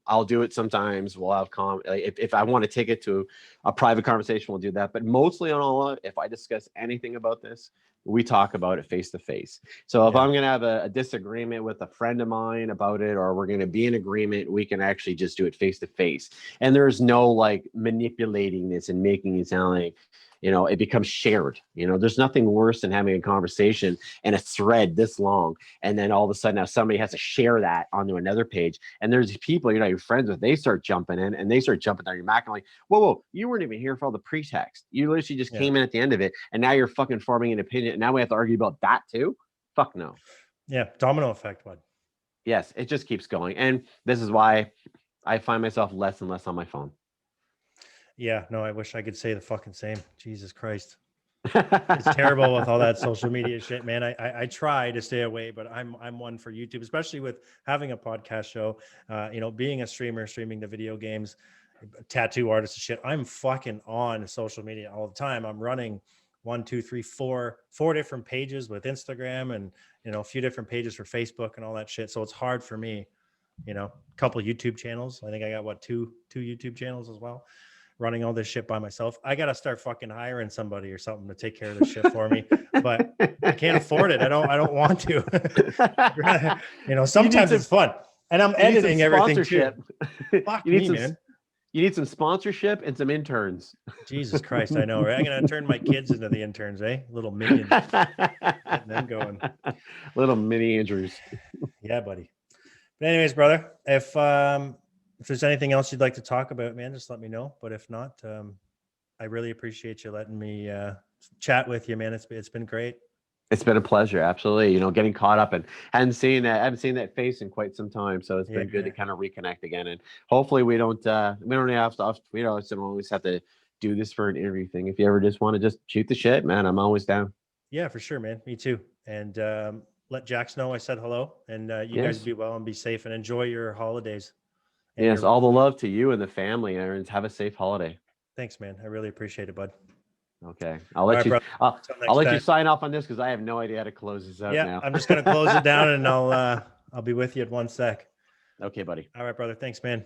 I'll do it sometimes. We'll have if I want to take it to a private conversation, we'll do that. But mostly on all, if I discuss anything about this, we talk about it face to face. So if I'm going to have a disagreement with a friend of mine about it, or we're going to be in agreement, we can actually just do it face to face. And there's no like manipulating this and making it sound like, it becomes shared. There's nothing worse than having a conversation and a thread this long. And then all of a sudden now somebody has to share that onto another page. And there's these people, you're friends with, they start jumping in and they start jumping down your back and like, whoa, you weren't even here for all the pretext. You literally just came in at the end of it. And now you're fucking forming an opinion. And now we have to argue about that too. Fuck no. Yeah. Domino effect, bud. Yes. It just keeps going. And this is why I find myself less and less on my phone. Yeah, no, I wish I could say the fucking same. Jesus Christ. It's terrible with all that social media shit, man. I try to stay away, but I'm one for YouTube, especially with having a podcast show, being a streamer, streaming the video games, tattoo artist and shit. I'm fucking on social media all the time. I'm running 4 different pages with Instagram and, a few different pages for Facebook and all that shit. So it's hard for me, a couple YouTube channels. I think I got two YouTube channels as well. Running all this shit by myself. I got to start fucking hiring somebody or something to take care of this shit for me, but I can't afford it. I don't want to, sometimes it's fun and I'm editing everything too. Fuck me, man. You need some sponsorship and some interns. Jesus Christ. I know, right? I'm going to turn my kids into the interns, little minions. Getting them going. Little mini Andrews. Yeah, buddy. But anyways, brother, if there's anything else you'd like to talk about, man, just let me know. But if not, I really appreciate you letting me chat with you, man. It's been great. It's been a pleasure. Absolutely. getting caught up and hadn't seen that face in quite some time. So it's been good to kind of reconnect again. And hopefully we don't have to, always have to do this for an interview thing. If you ever just want to just shoot the shit, man, I'm always down. Yeah, for sure, man. Me too. And let Jax know I said hello, and you guys be well and be safe and enjoy your holidays. Yes, all the love to you and the family, Aaron. Have a safe holiday. Thanks, man. I really appreciate it, bud. Okay, I'll let you sign off on this because I have no idea how to close this out now. I'm just gonna close it down and I'll be with you at 1 sec. Okay, buddy. All right, brother. Thanks, man.